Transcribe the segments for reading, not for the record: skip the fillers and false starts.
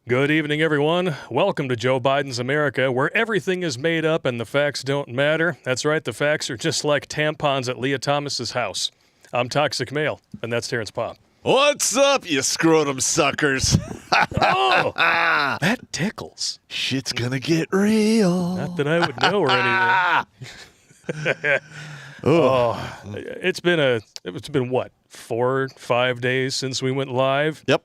Good evening, everyone. Welcome to Joe Biden's America, where everything is made up and the facts don't matter. That's right, the facts are just like tampons at Leah Thomas's house. I'm Toxic Male, and that's Terrence Pop. What's up, you scrotum suckers? Oh, that tickles. Shit's gonna get real. Not that I would know or anything. It's been what, 4 or 5 days since we went live? Yep.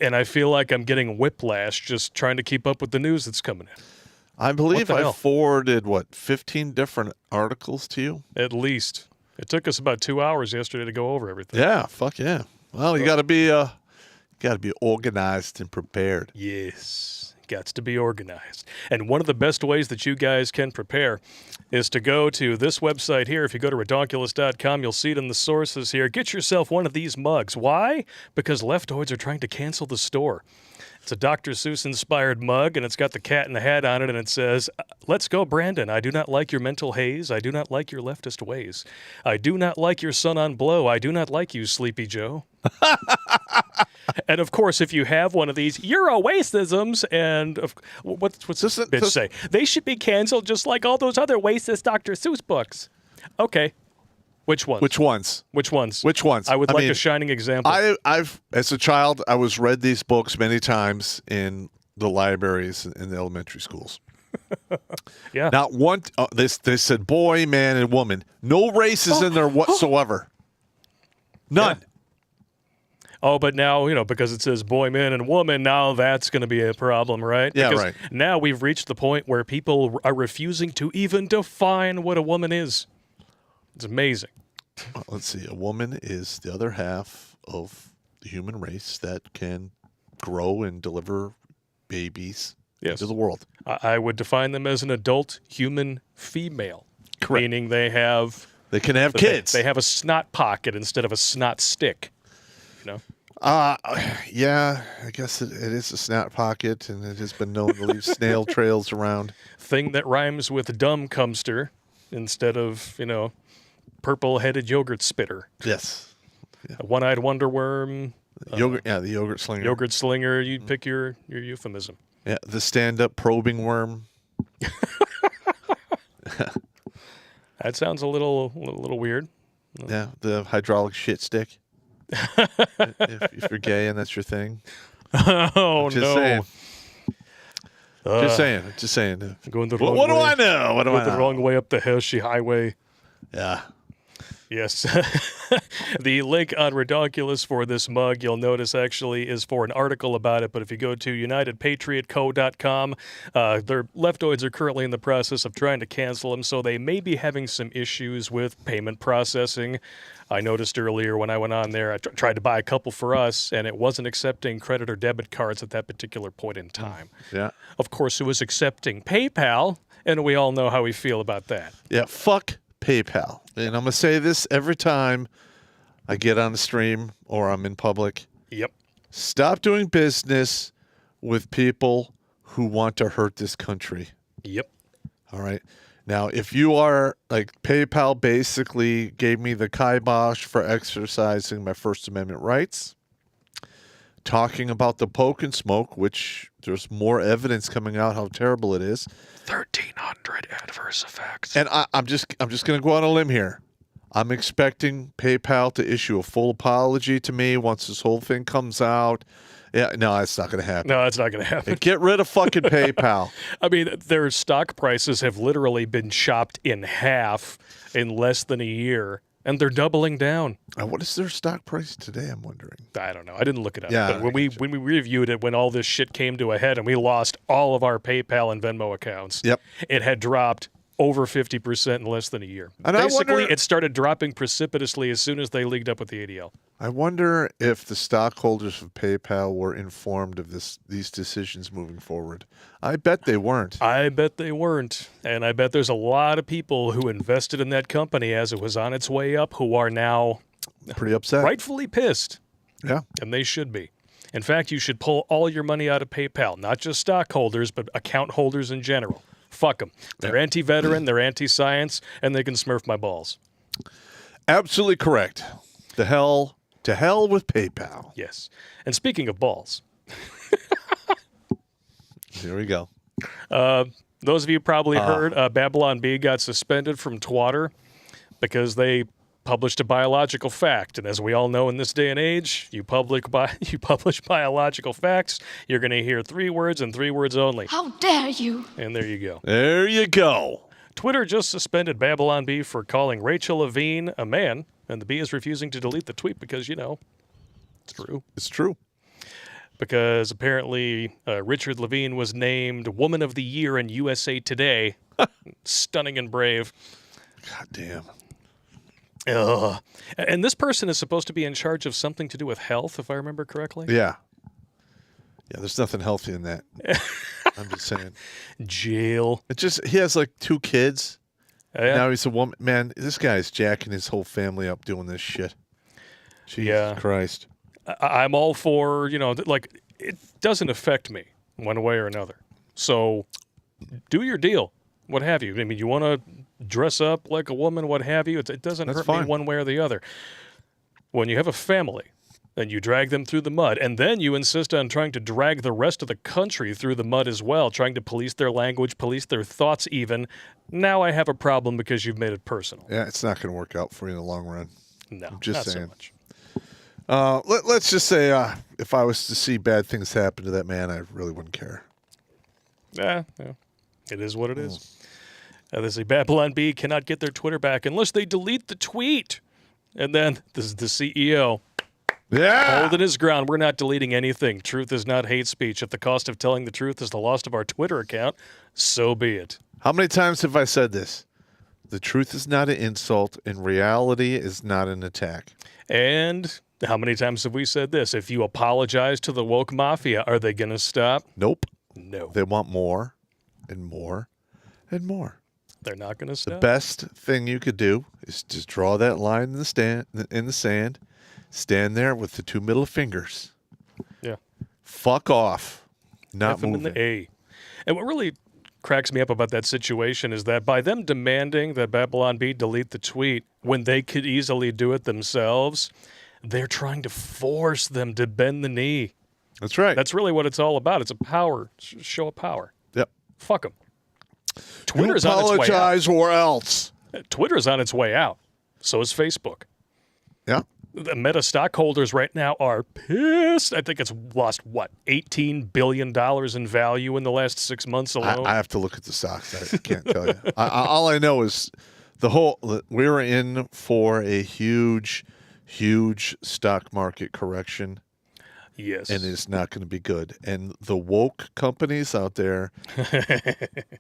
And I feel like I'm getting whiplash just trying to keep up with the news that's coming in. I believe What the I hell? forwarded, 15 different articles to you? At least. It took us about 2 hours yesterday to go over everything. Yeah, fuck yeah. Well, you gotta be organized and prepared. Yes, got to be organized. And one of the best ways that you guys can prepare is to go to this website here. If you go to Redonkulas.com, you'll see it in the sources here. Get yourself one of these mugs. Why? Because leftoids are trying to cancel the store. It's a Dr. Seuss-inspired mug, and it's got the cat in the hat on it, and it says, "Let's go, Brandon. I do not like your mental haze. I do not like your leftist ways. I do not like your son on blow. I do not like you, Sleepy Joe." And, of course, if you have one of these, you're a wasteisms, and what's this bitch say? They should be canceled just like all those other racist Dr. Seuss books. Okay. Which ones? Which ones? Which ones? Which ones? I would like a shining example. I've as a child, I was read these books many times in the libraries in the elementary schools. Yeah. Not one. They said boy, man, and woman. No races in there whatsoever. None. Yeah. Oh, but now, because it says boy, man, and woman, now that's going to be a problem, right? Yeah, because right. Now we've reached the point where people are refusing to even define what a woman is. It's amazing. Let's see. A woman is the other half of the human race that can grow and deliver babies into the world. I would define them as an adult human female. Correct. Meaning they can have kids. They have a snot pocket instead of a snot stick. Yeah, I guess it is a snot pocket, and it has been known to leave snail trails around. Thing that rhymes with dumb cumster instead of, purple-headed yogurt spitter. Yes. Yeah. A one-eyed wonder worm. Yogurt, the yogurt slinger. Yogurt slinger, you'd pick your euphemism. Yeah, the stand-up probing worm. That sounds a little weird. Yeah, the hydraulic shit stick. if you're gay and that's your thing. Oh, just no. Saying. Just saying. Going the wrong What way. do I know? What do I know? The wrong way up the Hershey Highway. Yeah. Yes. The link on Redonkulas for this mug, you'll notice, actually is for an article about it. But if you go to UnitedPatriotCo.com, their leftoids are currently in the process of trying to cancel them, so they may be having some issues with payment processing. I noticed earlier when I went on there, I tried to buy a couple for us, and it wasn't accepting credit or debit cards at that particular point in time. Yeah. Of course, it was accepting PayPal, and we all know how we feel about that. Yeah, fuck PayPal. And I'm going to say this every time I get on the stream or I'm in public. Yep. Stop doing business with people who want to hurt this country. Yep. All right. Now, if you are like PayPal basically gave me the kibosh for exercising my First Amendment rights, talking about the poke and smoke, which there's more evidence coming out how terrible it is. 1,300 adverse effects. And I'm just going to go on a limb here. I'm expecting PayPal to issue a full apology to me once this whole thing comes out. Yeah, no, it's not going to happen. No, it's not going to happen. Get rid of fucking PayPal. I mean, their stock prices have literally been chopped in half in less than a year, and they're doubling down. What is their stock price today, I'm wondering? I don't know. I didn't look it up. Yeah, but when we reviewed it, when all this shit came to a head and we lost all of our PayPal and Venmo accounts, Yep. It had dropped over 50% in less than a year. And Basically, it started dropping precipitously as soon as they leagued up with the ADL. I wonder if the stockholders of PayPal were informed of these decisions moving forward. I bet they weren't. I bet they weren't. And I bet there's a lot of people who invested in that company as it was on its way up who are now pretty upset. Rightfully pissed. Yeah. And they should be. In fact, you should pull all your money out of PayPal, not just stockholders, but account holders in general. Fuck them. They're anti-veteran, they're anti-science, and they can smurf my balls. Absolutely correct. To hell with PayPal. Yes. And speaking of balls, Here we go. Those of you probably heard Babylon Bee got suspended from Twitter because they published a biological fact. And as we all know in this day and age, you publish biological facts, you're going to hear 3 words and 3 words only. How dare you? And there you go. There you go. Twitter just suspended Babylon Bee for calling Rachel Levine a man, and the Bee is refusing to delete the tweet because, it's true. It's true. Because apparently Richard Levine was named Woman of the Year in USA Today. Stunning and brave. God damn. Ugh. And this person is supposed to be in charge of something to do with health, if I remember correctly. Yeah. Yeah, there's nothing healthy in that. I'm just saying. Jail. He has like 2 kids. Yeah. Now he's a woman. Man, this guy's jacking his whole family up doing this shit. Jesus Christ. I'm all for, it doesn't affect me one way or another. So do your deal, what have you. I mean, you want to dress up like a woman, what have you. It doesn't hurt me one way or the other. When you have a family and you drag them through the mud, and then you insist on trying to drag the rest of the country through the mud as well, trying to police their language, police their thoughts even, now I have a problem because you've made it personal. Yeah, it's not going to work out for you in the long run. No, I'm just not saying. so much. Let's just say if I was to see bad things happen to that man, I really wouldn't care. Yeah, it is what it is. They say Babylon Bee cannot get their Twitter back unless they delete the tweet. And then this is the CEO holding his ground. We're not deleting anything. Truth is not hate speech. If the cost of telling the truth is the loss of our Twitter account, so be it. How many times have I said this? The truth is not an insult, and reality is not an attack. And how many times have we said this? If you apologize to the woke mafia, are they going to stop? Nope. No. They want more and more and more. They're not going to stop. The best thing you could do is just draw that line in the sand, stand there with the 2 middle fingers. Yeah. Fuck off. Not F them moving. in the A. And what really cracks me up about that situation is that by them demanding that Babylon Bee delete the tweet when they could easily do it themselves, they're trying to force them to bend the knee. That's right. That's really what it's all about. It's a show of power. Yep. Fuck them. Twitter's you on its way out. apologize or else. Twitter's on its way out. So is Facebook. Yeah. The Meta stockholders right now are pissed. I think it's lost, $18 billion in value in the last 6 months alone? I have to look at the stocks. I can't tell you. All I know is we were in for a huge stock market correction. Yes. And it's not going to be good. And the woke companies out there,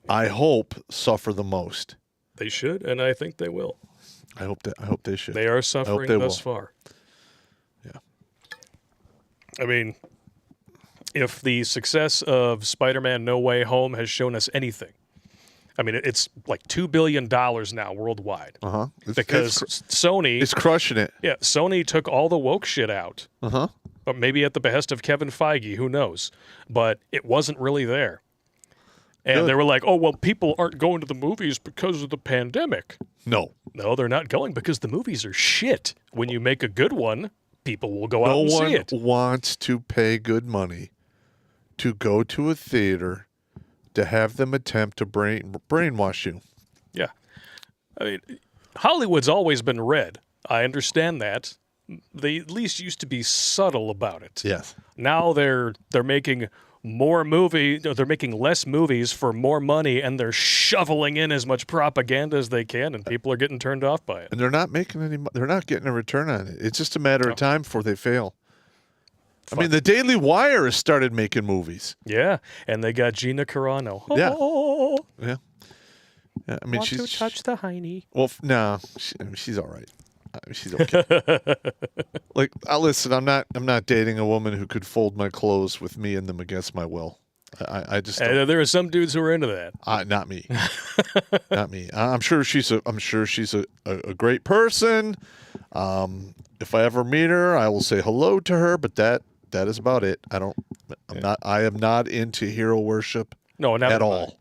I hope, suffer the most. They should, and I think they will. I hope they should. They are suffering thus far. Yeah. I mean, if the success of Spider-Man No Way Home has shown us anything, I mean, it's like $2 billion now worldwide. Uh-huh. Because Sony... It's crushing it. Yeah, Sony took all the woke shit out. Uh-huh. But maybe at the behest of Kevin Feige, who knows? But it wasn't really there. And they were like, oh, well, people aren't going to the movies because of the pandemic. No. No, they're not going because the movies are shit. When you make a good one, people will go out and see it. No one wants to pay good money to go to a theater to have them attempt to brainwash you. Yeah. I mean, Hollywood's always been red. I understand that. They at least used to be subtle about it. Yes. Now they're making they're making less movies for more money, and they're shoveling in as much propaganda as they can, and people are getting turned off by it. And they're not making they're not getting a return on it. It's just a matter of time before they fail. I mean, the Daily Wire has started making movies. Yeah, and they got Gina Carano. Yeah. Oh, yeah. I mean, want to touch the hiney. Well, no, she's all right. She's okay. Like, listen, I'm not dating a woman who could fold my clothes with me in them against my will. I just there are some dudes who are into that. Not me. Not me. I'm sure she's a great person. If I ever meet her, I will say hello to her, but that is about it. I am not into hero worship. No, not at all.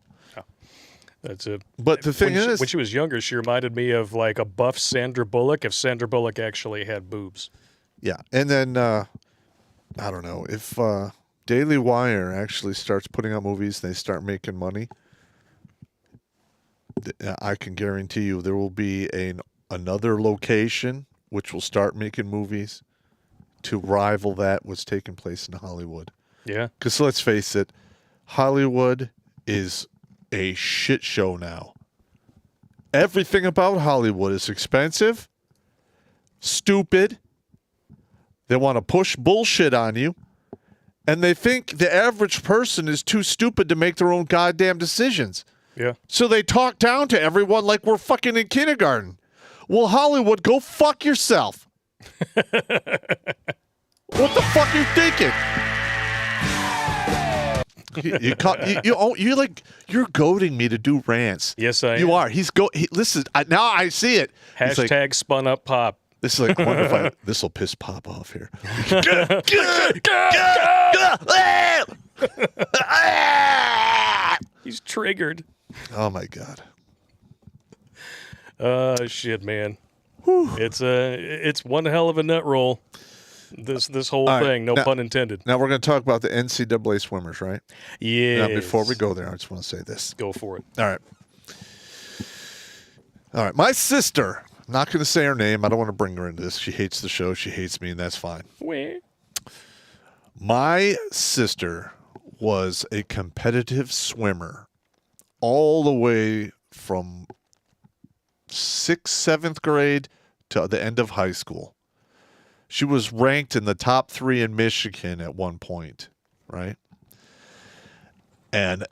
But the thing is, when she was younger, she reminded me of like a buff Sandra Bullock if Sandra Bullock actually had boobs. Yeah, and then I don't know if Daily Wire actually starts putting out movies and they start making money, I can guarantee you there will be another location which will start making movies to rival that what's taking place in Hollywood. Yeah. Because let's face it, Hollywood is a shit show now. Everything about Hollywood is expensive, stupid. They want to push bullshit on you. And they think the average person is too stupid to make their own goddamn decisions. Yeah. So they talk down to everyone like we're fucking in kindergarten. Well, Hollywood, go fuck yourself. What the fuck are you thinking? You're goading me to do rants. Yes, I am. You are. Listen, now I see it. Hashtag spun up pop. This is like, I wonder if this will piss Pop off here. He's triggered. Oh my God. Shit, man. It's one hell of a nut roll. This whole thing, no pun intended. Now we're going to talk about the NCAA swimmers, right? Yeah. Now, before we go there, I just want to say this. Go for it. All right. My sister, I'm not going to say her name. I don't want to bring her into this. She hates the show. She hates me, and that's fine. Where? My sister was a competitive swimmer all the way from 6th, 7th grade to the end of high school. She was ranked in the top 3 in Michigan at one point, right? And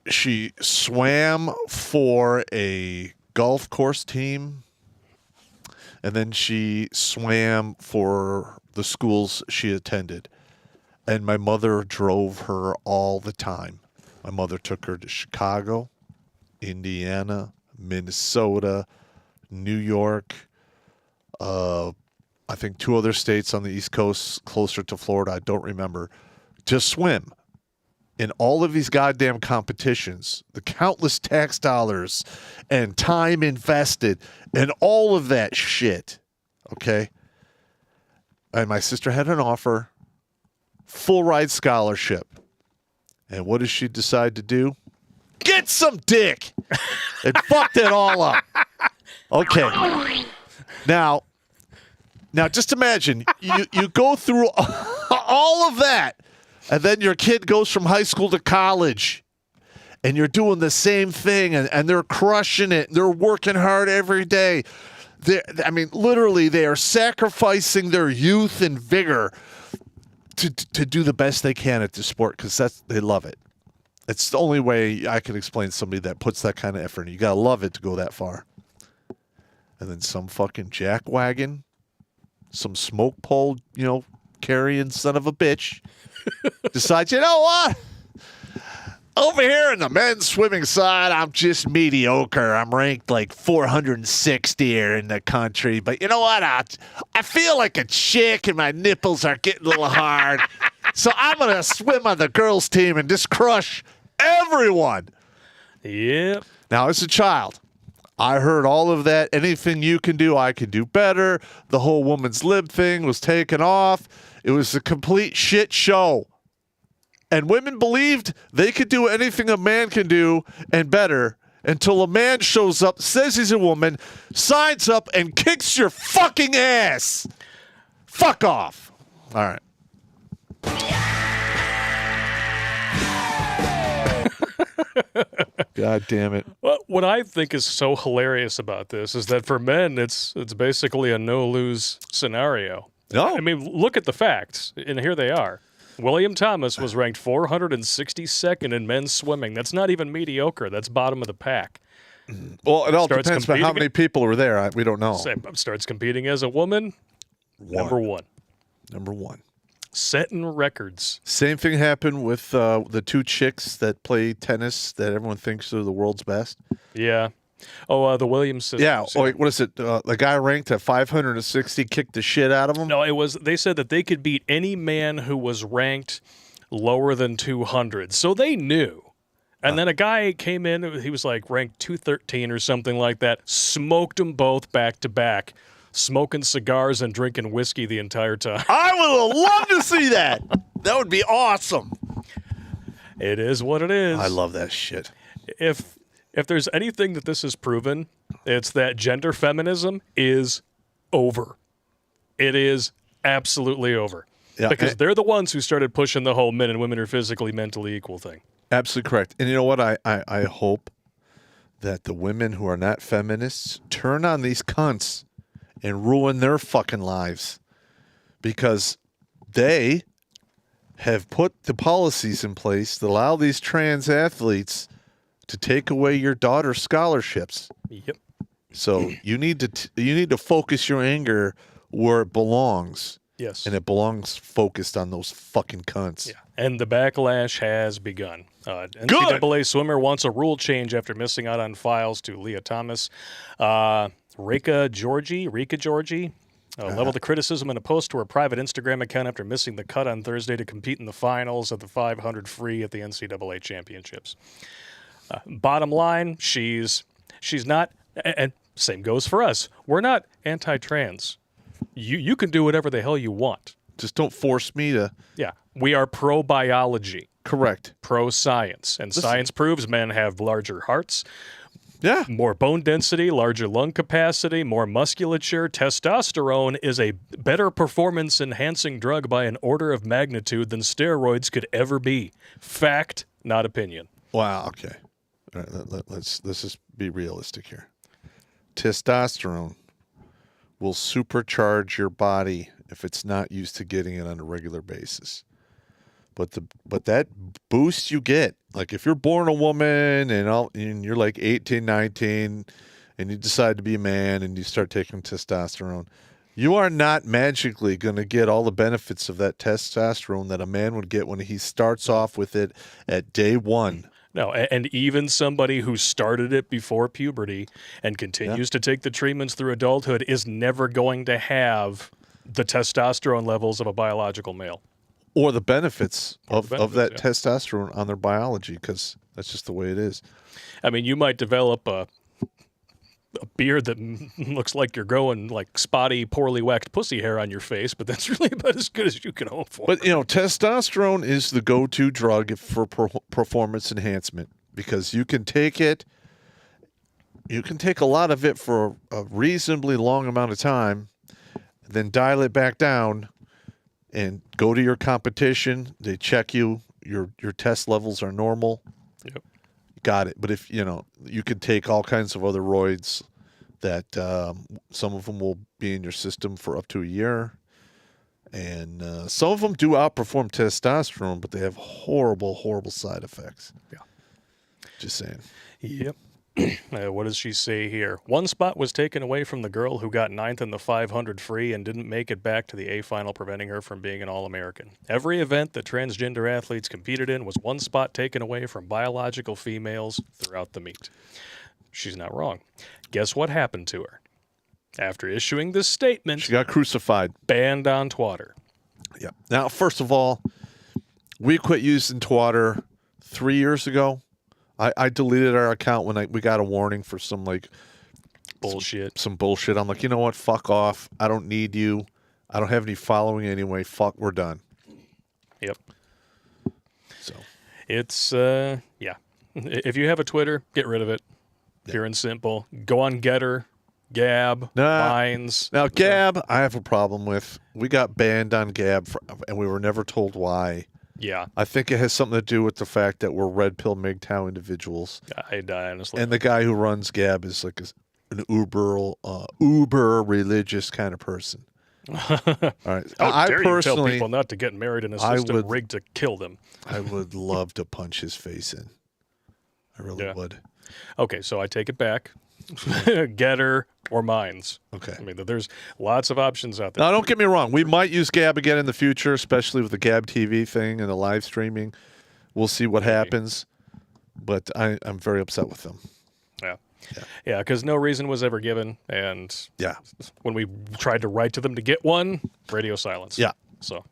she swam for a golf course team, and then she swam for the schools she attended. And my mother drove her all the time. My mother took her to Chicago, Indiana, Minnesota, New York, I think 2 other states on the East Coast closer to Florida, I don't remember, to swim. In all of these goddamn competitions, the countless tax dollars and time invested and all of that shit, okay? And my sister had an offer, full ride scholarship. And what does she decide to do? Get some dick! And fucked it all up. Okay. Now, just imagine, you go through all of that, and then your kid goes from high school to college, and you're doing the same thing, and they're crushing it. They're working hard every day. Literally, they are sacrificing their youth and vigor to do the best they can at the sport because they love it. It's the only way I can explain somebody that puts that kind of effort in. You got to love it to go that far. And then some fucking jackwagon, some smoke pole, carrying son of a bitch, decides, you know what? Over here in the men's swimming side, I'm just mediocre. I'm ranked like 460 here in the country. But you know what? I feel like a chick and my nipples are getting a little hard. So I'm going to swim on the girls' team and just crush everyone. Yep. Now, as a child, I heard all of that. Anything you can do, I can do better. The whole woman's lib thing was taken off. It was a complete shit show. And women believed they could do anything a man can do and better until a man shows up, says he's a woman, signs up, and kicks your fucking ass. Fuck off. All right. God damn it. Well, what I think is so hilarious about this is that for men, it's basically a no-lose scenario. No. I mean, look at the facts, and here they are. William Thomas was ranked 462nd in men's swimming. That's not even mediocre. That's bottom of the pack. Well, it all depends on how many people were there. We don't know. Starts competing as a woman. Number one. Setting records. Same thing happened with the 2 chicks that play tennis that everyone thinks are the world's best. Yeah. Oh, the Williams sisters. Yeah. Oh, wait, what is it? The guy ranked at 560 kicked the shit out of him? No, they said that they could beat any man who was ranked lower than 200. So they knew. And then a guy came in, he was like ranked 213 or something like that, smoked them both back to back, smoking cigars and drinking whiskey the entire time. I would love to see that. That would be awesome. It is what it is. I love that shit. If there's anything that this has proven, it's that gender feminism is over. It is absolutely over. Yeah, because they're the ones who started pushing the whole men and women are physically, mentally equal thing. Absolutely correct. And you know what? I hope that the women who are not feminists turn on these cunts and ruin their fucking lives, because they have put the policies in place that allow these trans athletes to take away your daughter's scholarships. Yep. So you need to focus your anger where it belongs. Yes. And it belongs focused on those fucking cunts. Yeah. And the backlash has begun. NCAA swimmer wants a rule change after missing out on files to Leah Thomas. Rika Georgie leveled the criticism in a post to her private Instagram account after missing the cut on Thursday to compete in the finals of the 500 free at the NCAA championships. Bottom line, she's not, and same goes for us. We're not anti-trans. You can do whatever the hell you want. Just don't force me to. Yeah. We are pro-biology. Correct. Pro-science. And science proves men have larger hearts, Yeah. more bone density, larger lung capacity, more musculature. Testosterone is a better performance-enhancing drug by an order of magnitude than steroids could ever be. Fact, not opinion. Wow. Okay. All right, let's just be realistic here. Testosterone will supercharge your body if it's not used to getting it on a regular basis. But that boost you get, like if you're born a woman and you're like 18, 19, and you decide to be a man and you start taking testosterone, you are not magically going to get all the benefits of that testosterone that a man would get when he starts off with it at day one. No, and even somebody who started it before puberty and continues to take the treatments through adulthood is never going to have the testosterone levels of a biological male. Or the benefits of that yeah. testosterone on their biology, because that's just the way it is. I mean, you might develop a beard that looks like you're growing like spotty, poorly waxed pussy hair on your face, but that's really about as good as you can hope for. But, testosterone is the go-to drug for performance enhancement, because you can take it, you can take a lot of it for a reasonably long amount of time, then dial it back down and go to your competition. They check you, your test levels are normal. Yep. Got it. But if, you could take all kinds of other roids that some of them will be in your system for up to a year. And some of them do outperform testosterone, but they have horrible, horrible side effects. Yeah. Just saying. Yep. What does she say here? One spot was taken away from the girl who got 9th in the 500 free and didn't make it back to the A final, preventing her from being an All-American. Every event that transgender athletes competed in was one spot taken away from biological females throughout the meet. She's not wrong. Guess what happened to her? After issuing this statement, She got crucified. banned on Twitter. Yeah. Now, first of all, we quit using Twitter 3 years ago. I deleted our account when we got a warning for some Bullshit. Some bullshit. I'm like, you know what? Fuck off. I don't need you. I don't have any following anyway. Fuck, we're done. Yep. So It's, yeah. If you have a Twitter, get rid of it. Pure and simple. Go on Getter, Gab, Minds. Now, Gab, I have a problem with. We got banned on Gab, and we were never told why. Yeah. I think it has something to do with the fact that we're red pill MGTOW individuals. I honestly. And the guy who runs Gab is like an uber religious kind of person. All right. How dare personally you tell people not to get married in a system rigged to kill them? I would love to punch his face in. I really would. Okay, so I take it back. Getter or Minds. Okay. I mean, there's lots of options out there. Now, don't get me wrong. We might use Gab again in the future, especially with the Gab TV thing and the live streaming. We'll see what happens. But I'm very upset with them. Yeah, because no reason was ever given. And when we tried to write to them to get one, radio silence. Yeah. So.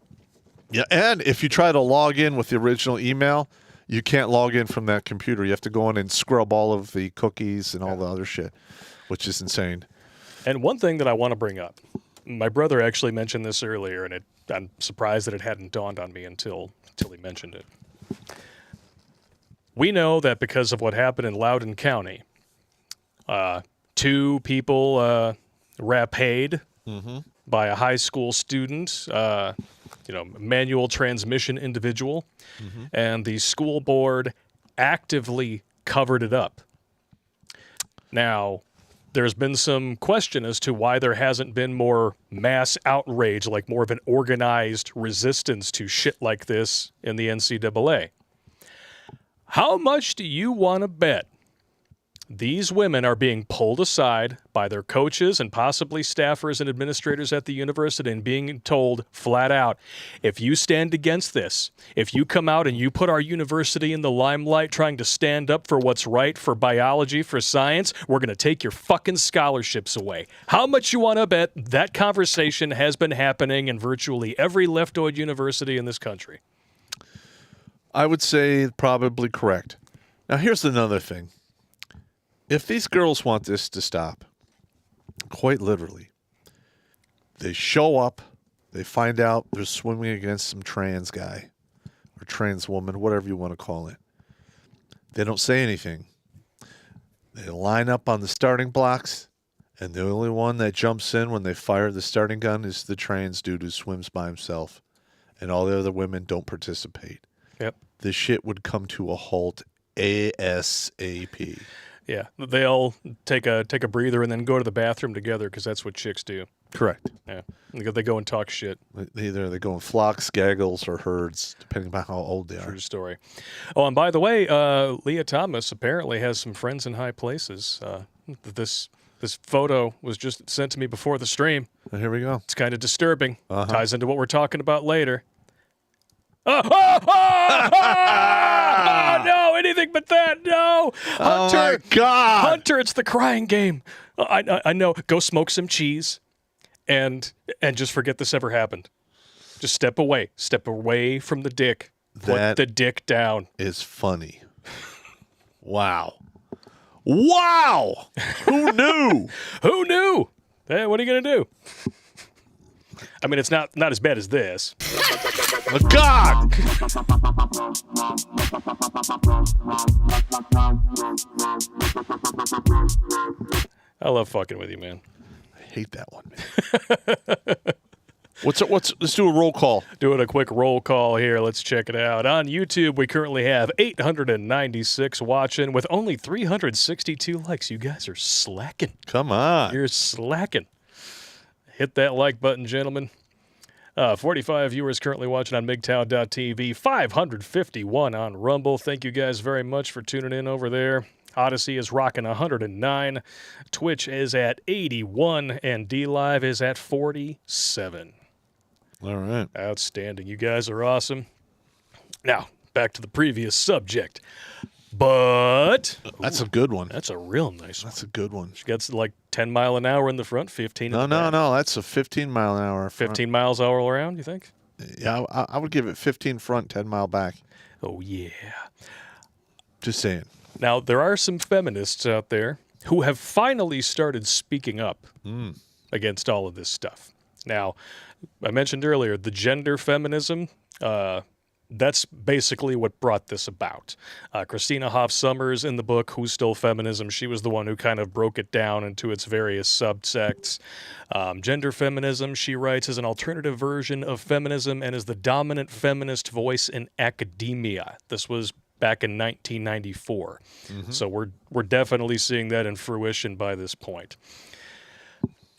Yeah, and if you try to log in with the original email, you can't log in from that computer. You have to go in and scrub all of the cookies and all the other shit, which is insane. And one thing that I want to bring up, my brother actually mentioned this earlier, and I'm surprised that it hadn't dawned on me until he mentioned it. We know that because of what happened in Loudoun County, 2 people raped by a high school student, manual transmission individual, and the school board actively covered it up. Now, there's been some question as to why there hasn't been more mass outrage, like more of an organized resistance to shit like this in the NCAA. How much do you want to bet these women are being pulled aside by their coaches and possibly staffers and administrators at the university and being told flat out, if you stand against this, if you come out and you put our university in the limelight trying to stand up for what's right, for biology, for science, we're going to take your fucking scholarships away. How much you want to bet that conversation has been happening in virtually every leftoid university in this country? I would say probably correct. Now, here's another thing. If these girls want this to stop, quite literally, they show up, they find out they're swimming against some trans guy or trans woman, whatever you want to call it. They don't say anything. They line up on the starting blocks, and the only one that jumps in when they fire the starting gun is the trans dude who swims by himself, and all the other women don't participate. Yep. This shit would come to a halt ASAP. Yeah, they all take a breather and then go to the bathroom together because that's what chicks do. Correct. Yeah, they go and talk shit. Either they go in flocks, gaggles, or herds, depending on how old they are. True story. Oh, and by the way, Leah Thomas apparently has some friends in high places. This photo was just sent to me before the stream. Well, here we go. It's kind of disturbing. Uh-huh. Ties into what we're talking about later. No, anything but that. No. Hunter, oh, my God. Hunter, it's the crying game. I know. Go smoke some cheese and just forget this ever happened. Just step away. Step away from the dick. Put the dick down. Is funny. Wow. Wow. Who knew? Who knew? Hey, what are you going to do? I mean, it's not as bad as this. Oh, God! I love fucking with you, man. I hate that one, man. Let's do a roll call. Doing a quick roll call here. Let's check it out. On YouTube, we currently have 896 watching with only 362 likes. You guys are slacking. Come on. You're slacking. Hit that like button, gentlemen. 45 viewers currently watching on MGTOW.tv, 551 on Rumble. Thank you guys very much for tuning in over there. Odyssey is rocking 109. Twitch is at 81, and DLive is at 47. All right. Outstanding. You guys are awesome. Now, back to the previous subject. But that's a good one. That's a real nice one. That's a good one. She gets like 10 mile an hour in the front, 15 in the back. No. That's a 15 mile an hour. 15 miles all around, you think? Yeah, I would give it 15 front, 10 mile back. Oh, yeah. Just saying. Now, there are some feminists out there who have finally started speaking up against all of this stuff. Now, I mentioned earlier the gender feminism. That's basically what brought this about. Christina Hoff Sommers in the book, Who's Still Feminism, she was the one who kind of broke it down into its various subsects. Gender feminism, she writes, is an alternative version of feminism and is the dominant feminist voice in academia. This was back in 1994. So we're definitely seeing that in fruition by this point.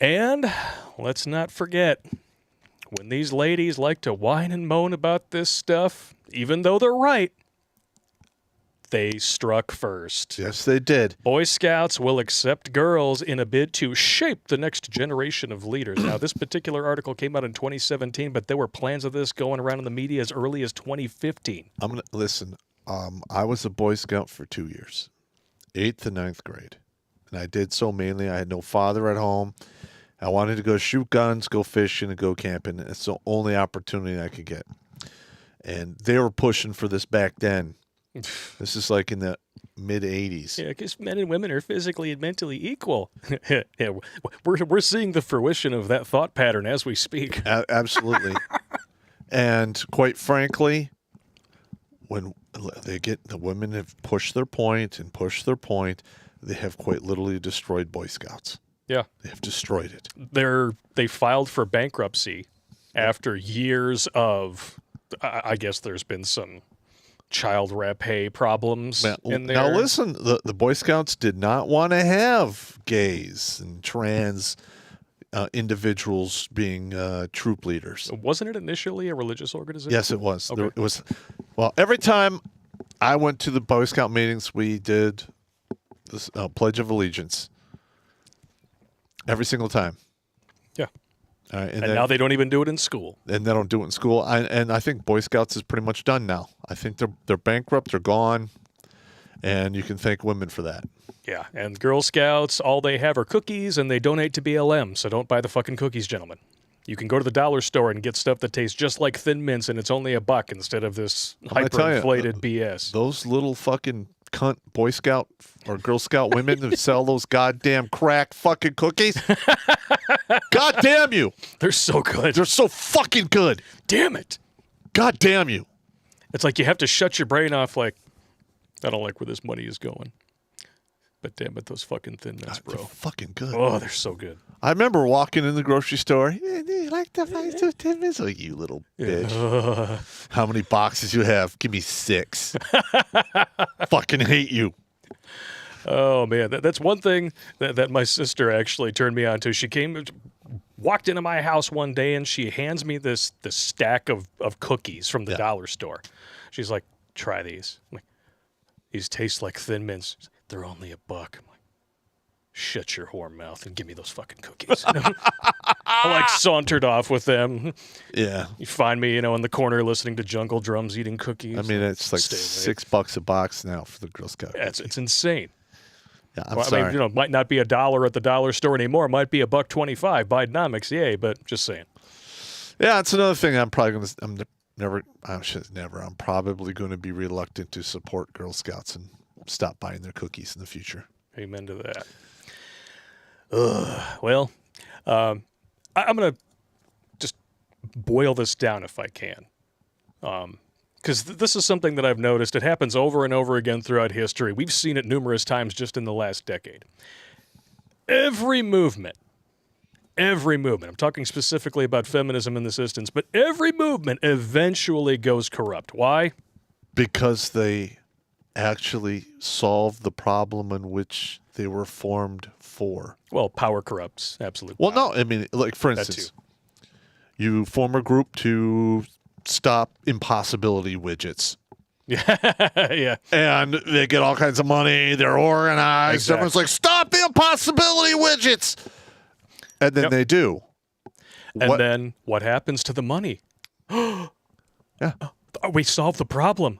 And let's not forget, when these ladies like to whine and moan about this stuff, even though they're right, they struck first. Yes, they did. Boy Scouts will accept girls in a bid to shape the next generation of leaders. Now, this particular article came out in 2017, but there were plans of this going around in the media as early as 2015. I'm gonna listen. I was a Boy Scout for 2 years, 8th and 9th grade, and I did so mainly. I had no father at home. I wanted to go shoot guns, go fishing, and go camping. It's the only opportunity I could get. And they were pushing for this back then. This is like in the mid-'80s. Yeah, because men and women are physically and mentally equal. Yeah, we're seeing the fruition of that thought pattern as we speak. Absolutely. And quite frankly, when the women have pushed their point and pushed their point. They have quite literally destroyed Boy Scouts. Yeah. They have destroyed it. They filed for bankruptcy after years of, I guess there's been some child rapé problems in there. Now listen, the Boy Scouts did not want to have gays and trans individuals being troop leaders. Wasn't it initially a religious organization? Yes, it was. Okay. It was. Well, every time I went to the Boy Scout meetings, we did this Pledge of Allegiance. Every single time. Yeah. And now they don't even do it in school. And they don't do it in school. And I think Boy Scouts is pretty much done now. I think they're bankrupt. They're gone. And you can thank women for that. Yeah, and Girl Scouts, all they have are cookies, and they donate to BLM, so don't buy the fucking cookies, gentlemen. You can go to the dollar store and get stuff that tastes just like Thin Mints, and it's only $1 instead of this hyperinflated BS. Those little fucking cunt Boy Scout or Girl Scout women who sell those goddamn crack fucking cookies. God damn you. They're so good. They're so fucking good. Damn it. God damn you. It's like you have to shut your brain off like, I don't like where this money is going. But damn it, those fucking Thin Mints, bro. They're fucking good. Oh, they're so good. I remember walking in the grocery store. Yeah, do you like the fucking Thin Mints? Oh, you little bitch. How many boxes you have? Give me 6. Fucking hate you. Oh, man. That's one thing that my sister actually turned me on to. She walked into my house one day, and she hands me this stack of cookies from the dollar store. She's like, try these. I'm like, these taste like Thin Mints. They're only $1. I'm like, shut your whore mouth and give me those fucking cookies. I like sauntered off with them. Yeah. You find me, in the corner listening to jungle drums, eating cookies. I mean, it's like $6 a box now for the Girl Scout. It's insane. Yeah, I'm sorry. I mean, it might not be $1 at the dollar store anymore. It might be $1.25. Bidenomics, yay! But just saying. Yeah, it's another thing. I'm probably gonna. I'm probably going to be reluctant to support Girl Scouts and stop buying their cookies in the future. Amen to that. Well, I'm going to just boil this down if I can. Because this is something that I've noticed. It happens over and over again throughout history. We've seen it numerous times just in the last decade. Every movement, I'm talking specifically about feminism in this instance, but every movement eventually goes corrupt. Why? Because they actually solve the problem in which they were formed for. Well, power corrupts, absolutely. Well, no, I mean, like, for instance, you form a group to stop impossibility widgets. Yeah. And they get all kinds of money. They're organized. Exactly. Everyone's like, stop the impossibility widgets. And then they do. And then what happens to the money? Yeah. We solved the problem.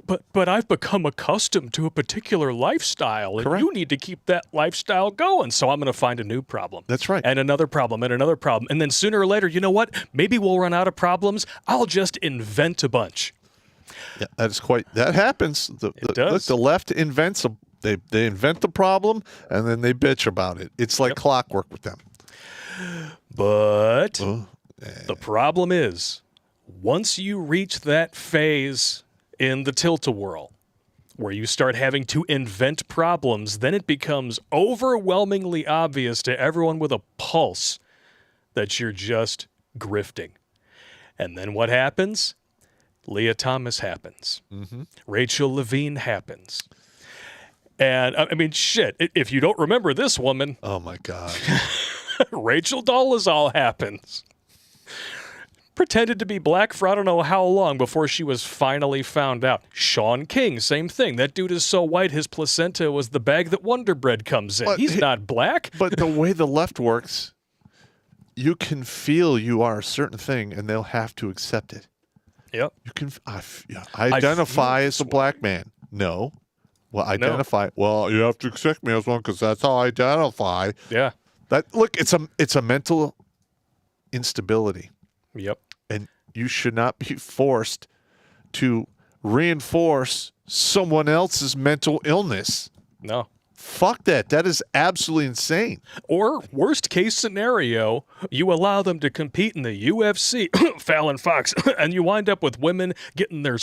But I've become accustomed to a particular lifestyle, and Correct. you need to keep that lifestyle going. So I'm going to find a new problem. That's right. And another problem, and another problem. And then sooner or later, you know what? Maybe we'll run out of problems. I'll just invent a bunch. Yeah, that happens. It does. The left invents they invent the problem and then they bitch about it. It's like clockwork with them. But the problem is, once you reach that phase in the tilt-a-whirl where you start having to invent problems, then it becomes overwhelmingly obvious to everyone with a pulse that you're just grifting. And then what happens? Leah Thomas happens. Mm-hmm. Rachel Levine happens. And, I mean, shit, if you don't remember this woman... Oh, my God. Rachel Dolezal happens. Pretended to be black for I don't know how long before she was finally found out. Sean King, same thing. That dude is so white his placenta was the bag that Wonder Bread comes in. But He's not black. But the way the left works, you can feel you are a certain thing and they'll have to accept it. Yep. You can identify as a black man. No. Well, identify. No. Well, you have to accept me as one because that's how I identify. Yeah. Look, it's a mental instability. Yep. And you should not be forced to reinforce someone else's mental illness. No. Fuck that. That is absolutely insane. Or, worst case scenario, you allow them to compete in the UFC, Fallon Fox, and you wind up with women getting their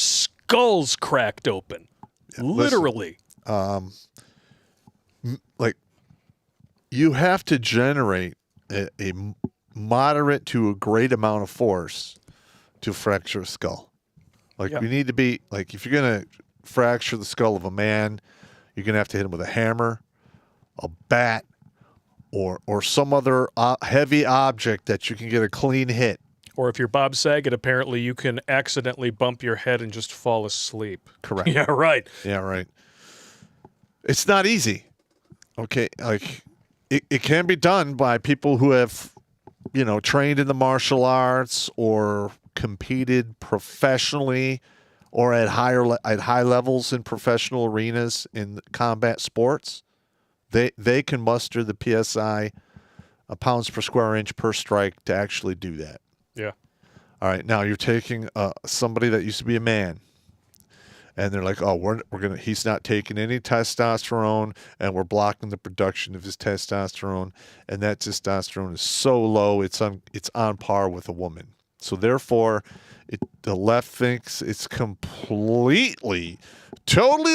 skulls cracked open. Literally. Like, you have to generate a moderate to a great amount of force to fracture a skull. Like, Yeah. you need to be, like, if you're going to fracture the skull of a man, you're going to have to hit him with a hammer, a bat, or some other heavy object that you can get a clean hit. Or if you're Bob Saget, apparently you can accidentally bump your head and just fall asleep. Correct. Yeah, right. Yeah, right. It's not easy. Okay, like, it can be done by people who have, trained in the martial arts or competed professionally or at high levels in professional arenas in combat sports. They can muster the PSI, pounds per square inch per strike, to actually do that. Yeah. All right, now you're taking somebody that used to be a man, and they're like, oh, he's not taking any testosterone, and we're blocking the production of his testosterone, and that testosterone is so low, it's on par with a woman. So therefore, the left thinks it's totally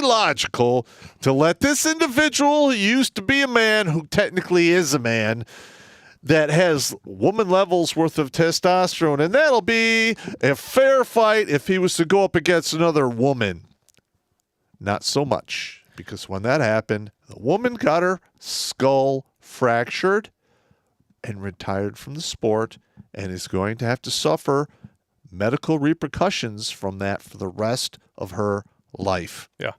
logical to let this individual who used to be a man, who technically is a man, that has woman levels worth of testosterone, and that'll be a fair fight if he was to go up against another woman. Not so much, because when that happened, the woman got her skull fractured and retired from the sport, and is going to have to suffer medical repercussions from that for the rest of her life. Yeah.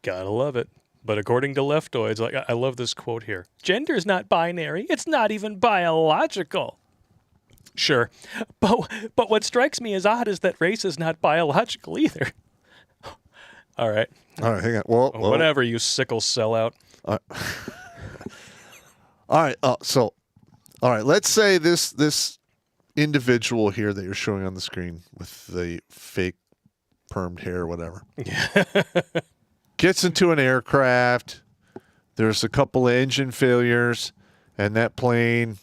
Gotta love it. But according to leftoids, like, I love this quote here. Gender's not binary. It's not even biological. Sure. But what strikes me as odd is that race is not biological either. All right. All right, hang on. Whoa. Whatever, you sickle sellout. All right. All right. Let's say this individual here that you're showing on the screen with the fake permed hair or whatever gets into an aircraft. There's a couple of engine failures, and that plane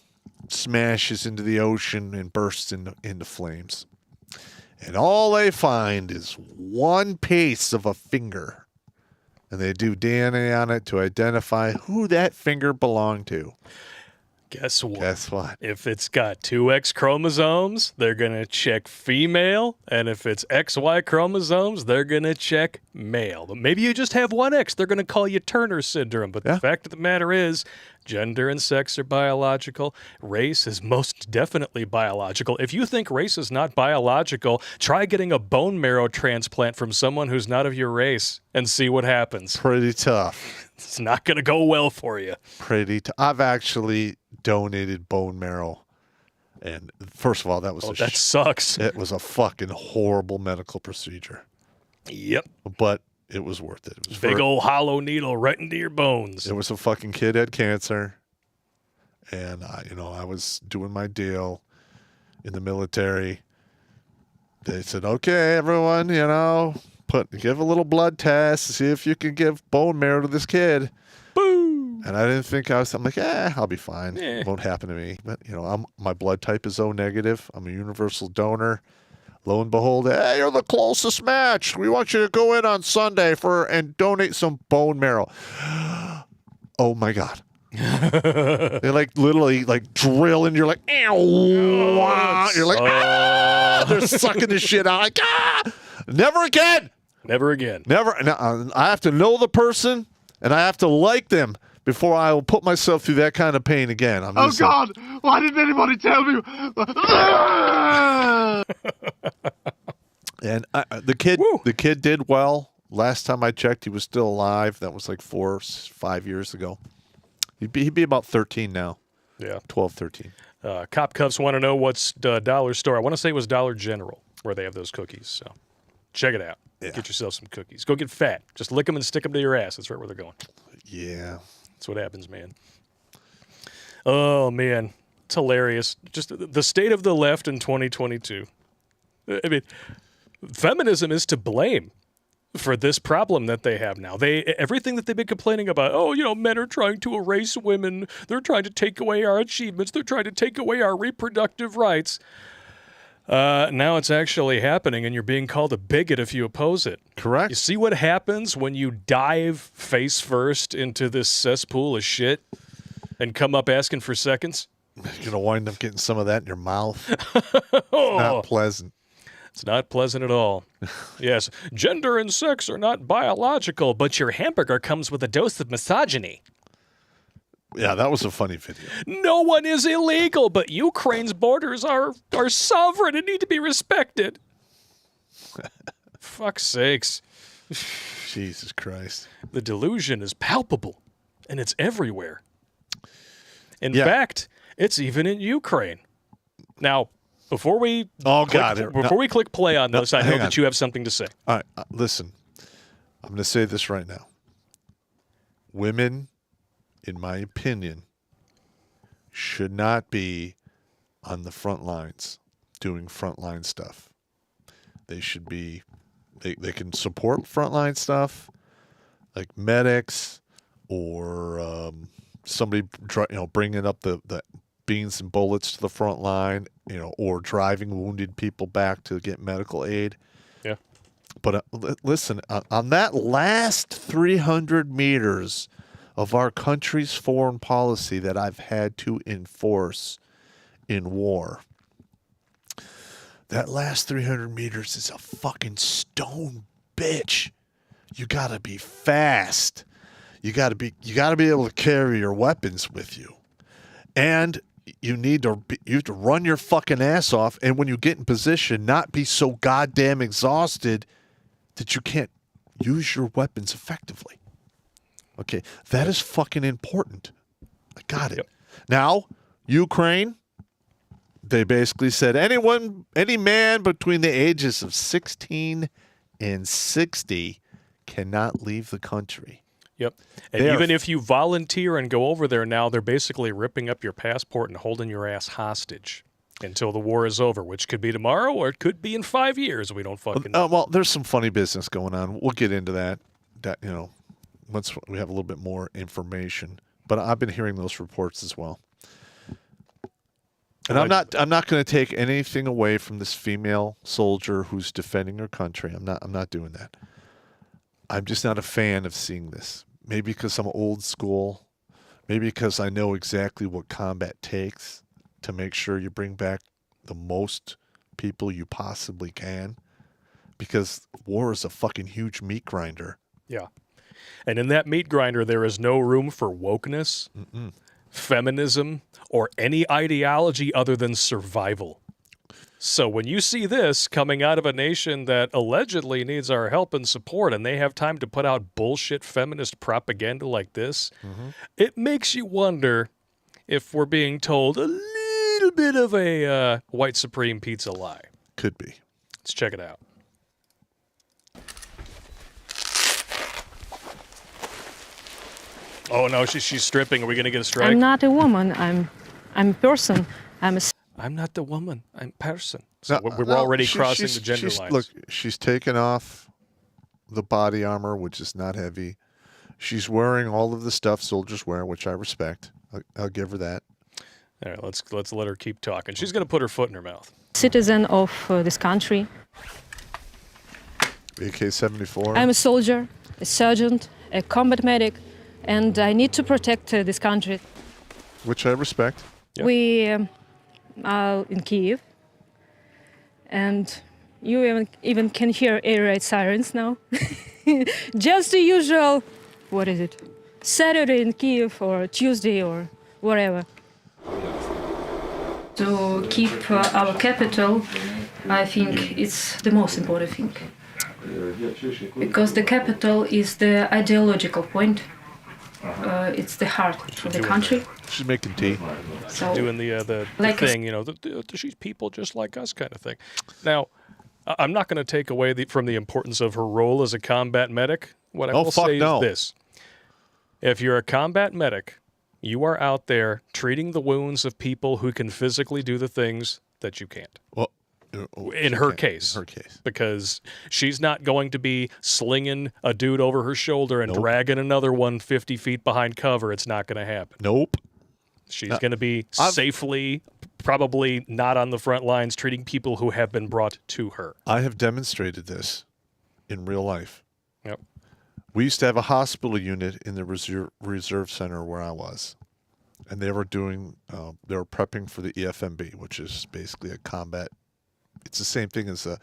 smashes into the ocean and bursts into flames. And all they find is one piece of a finger. And they do DNA on it to identify who that finger belonged to. Guess what? Guess what? If it's got 2 X chromosomes, they're going to check female. And if it's XY chromosomes, they're going to check male. But maybe you just have 1 X. They're going to call you Turner syndrome. But the fact of the matter is, gender and sex are biological. Race is most definitely biological. If you think race is not biological, try getting a bone marrow transplant from someone who's not of your race and see what happens. Pretty tough. It's not going to go well for you. I've actually donated bone marrow, and first of all, that was that sucks. It was a fucking horrible medical procedure. Yep. But it was worth it. It was big old hollow needle right into your bones. There was a fucking kid had cancer, and I was doing my deal in the military. They said, "Okay, everyone, give a little blood test to see if you can give bone marrow to this kid." Boom. And I didn't think I'm like, I'll be fine. It won't happen to me. But my blood type is O negative. I'm a universal donor. Lo and behold, hey, you're the closest match. We want you to go in on Sunday and donate some bone marrow. Oh my God. They literally drill and you're like, ow. You're like, they're sucking the shit out. Like, never again. Never again. Never. I have to know the person and I have to like them before I will put myself through that kind of pain again. God! Why didn't anybody tell me? And the kid did well. Last time I checked, he was still alive. That was like 4 or 5 years ago. He'd be about 13 now. Yeah. 12, 13. Cop Cuffs want to know what's Dollar Store. I want to say it was Dollar General where they have those cookies. So check it out. Yeah. Get yourself some cookies. Go get fat. Just lick them and stick them to your ass. That's right where they're going. Yeah. That's what happens, man. Oh, man. It's hilarious. Just the state of the left in 2022. I mean, feminism is to blame for this problem that they have now. Everything that they've been complaining about, men are trying to erase women. They're trying to take away our achievements. They're trying to take away our reproductive rights. Now it's actually happening, and you're being called a bigot if you oppose it. Correct. You see what happens when you dive face first into this cesspool of shit and come up asking for seconds? You're going to wind up getting some of that in your mouth. Oh, Not pleasant. it's not pleasant at all. Yes, gender and sex are not biological, but your hamburger comes with a dose of misogyny. Yeah, that was a funny video. No one is illegal, but Ukraine's borders are sovereign and need to be respected. Fuck's sakes. Jesus Christ. The delusion is palpable, and it's everywhere. In Yeah. fact, it's even in Ukraine. Now, before we we click play on this, I know hang that on. you have something to say. All right, listen. I'm going to say this right now. Women, in my opinion, should not be on the front lines doing frontline stuff. They should be, they can support frontline stuff like medics or somebody bringing up the beans and bullets to the front line, or driving wounded people back to get medical aid. Yeah. But listen, on that last 300 meters of our country's foreign policy that I've had to enforce in war, that last 300 meters is a fucking stone bitch. You gotta be fast. You gotta be able to carry your weapons with you, and you have to run your fucking ass off. And when you get in position, not be so goddamn exhausted that you can't use your weapons effectively. Okay, that is fucking important. I got it. Yep. Now, Ukraine, they basically said any man between the ages of 16 and 60 cannot leave the country. Yep. And even if you volunteer and go over there now, they're basically ripping up your passport and holding your ass hostage until the war is over, which could be tomorrow or it could be in 5 years. We don't fucking know. Well, there's some funny business going on. We'll get into that. Once we have a little bit more information. But I've been hearing those reports as well. And I'm not going to take anything away from this female soldier who's defending her country. I'm not doing that. I'm just not a fan of seeing this. Maybe because I'm old school. Maybe because I know exactly what combat takes to make sure you bring back the most people you possibly can. Because war is a fucking huge meat grinder. Yeah. And in that meat grinder, there is no room for wokeness, feminism, or any ideology other than survival. So when you see this coming out of a nation that allegedly needs our help and support, and they have time to put out bullshit feminist propaganda like this, it makes you wonder if we're being told a little bit of a white supreme pizza lie. Could be. Let's check it out. Oh no, she's stripping. Are we gonna get a strike? I'm not a woman. I'm a person. I'm not the woman. I'm person. So we're already crossing the gender lines. Look, she's taken off the body armor, which is not heavy. She's wearing all of the stuff soldiers wear, which I respect. I'll give her that. All right, let's let her keep talking. She's gonna put her foot in her mouth. Citizen of this country. AK-74. I'm a soldier, a sergeant, a combat medic, and I need to protect this country. Which I respect. Yep. We are in Kiev, and you even can hear air raid sirens now. Just the usual, what is it, Saturday in Kiev or Tuesday or wherever. To keep our capital, I think it's the most important thing. Because the capital is the ideological point. It's the heart of the country. She's making tea. So, Doing the like thing, she's people just like us kind of thing. Now, I'm not going to take away from the importance of her role as a combat medic. What I will say is this. If you're a combat medic, you are out there treating the wounds of people who can physically do the things that you can't. Well, in her case. Because she's not going to be slinging a dude over her shoulder and dragging another one 50 feet behind cover. It's not going to happen. Nope. She's going to be safely probably not on the front lines treating people who have been brought to her. I have demonstrated this in real life. Yep. We used to have a hospital unit in the reserve center where I was, and they were doing, they were prepping for the EFMB, which is basically a combat. It's the same thing as a